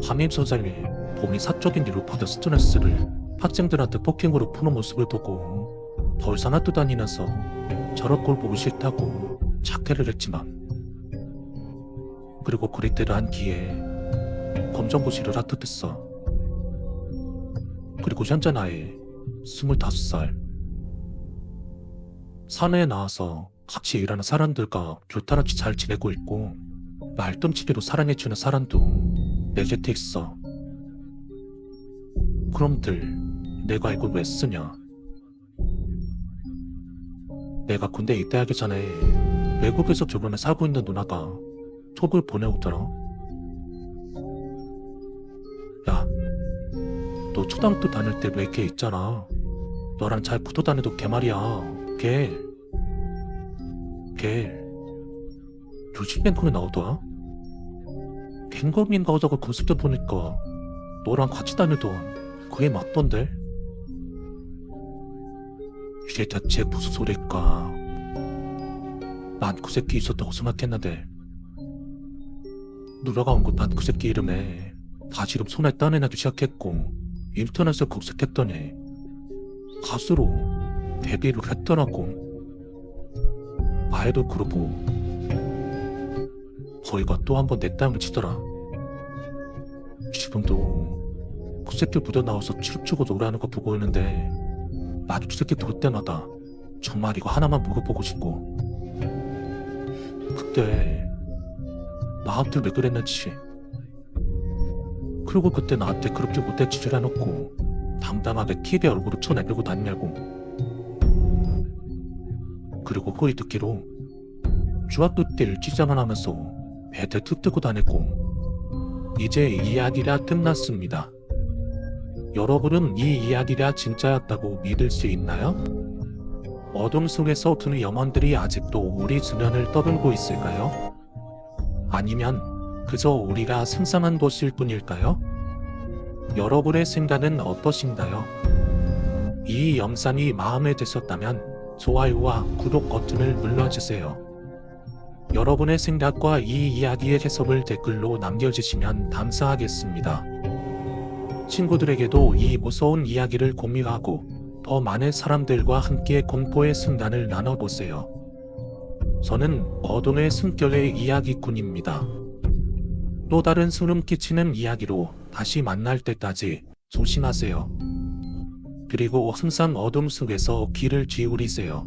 A: 담임선생님이 본인 사적인 일로 받은 스트레스를 학생들한테 폭행으로 푸는 모습을 보고 더 이상 학교 다니면서 저런 꼴 보기 싫다고 자퇴를 했지만, 그리고 그리때를 한 기에 검정고시를 합격했어. 그리고 현재 나이 25살. 사내에 나와서 같이 일하는 사람들과 교탈없이 잘 지내고 있고, 말끔치게도 사랑해주는 사람도 내 곁에 있어. 그럼들 내가 이걸 왜 쓰냐? 내가 군대 입대하기 전에 외국에서 주변에 살고 있는 누나가 톡을 보내오더라. 야, 너 초등학교 다닐 때 왜 걔 있잖아. 너랑 잘 붙어 다니던 걔 말이야. 걔 요즘 뱅크에 나오더라. 갱검인가 하다가 검색해 보니까 너랑 같이 다니던 그애 맞던데? 이게 대체 무슨 소릴까? 난 그 새끼 있었다고 생각했는데 누나가 온 건 난 그 새끼 이름에 다시금 손에 따내나기 시작했고, 인터넷에 검색했더니 가수로 데뷔를 했더라고. 말도 그러고 거기가 또 한 번 내 땅을 치더라. 지금도 그 새끼 무대 나와서 춤추고 노래하는 거 보고 있는데 나도 그 새끼 볼 때마다 정말 이거 하나만 물어보고 싶고, 그때 나한테 왜 그랬는지, 그리고 그때 나한테 그렇게 못된 짓을 해놓고 당당하게 TV에 얼굴을 쳐내밀고 다니냐고. 그리고 거의 듣기로 중학교 때 일기장을 하면서 배들 툭 뜨고 다녔고, 이제 이야기가 끝났습니다. 여러분은 이 이야기가 진짜였다고 믿을 수 있나요? 어둠 속에서 두 염원들이 아직도 우리 주변을 떠돌고 있을까요? 아니면 그저 우리가 상상한 것일 뿐일까요? 여러분의 생각은 어떠신가요? 이 영상이 마음에 드셨다면 좋아요와 구독 버튼을 눌러주세요. 여러분의 생각과 이 이야기의 해석을 댓글로 남겨주시면 감사하겠습니다. 친구들에게도 이 무서운 이야기를 공유하고 더 많은 사람들과 함께 공포의 순간을 나눠보세요. 저는 어둠의 숨결의 이야기꾼입니다. 또 다른 소름 끼치는 이야기로 다시 만날 때까지 조심하세요. 그리고 항상 어둠 속에서 귀를 기울이세요.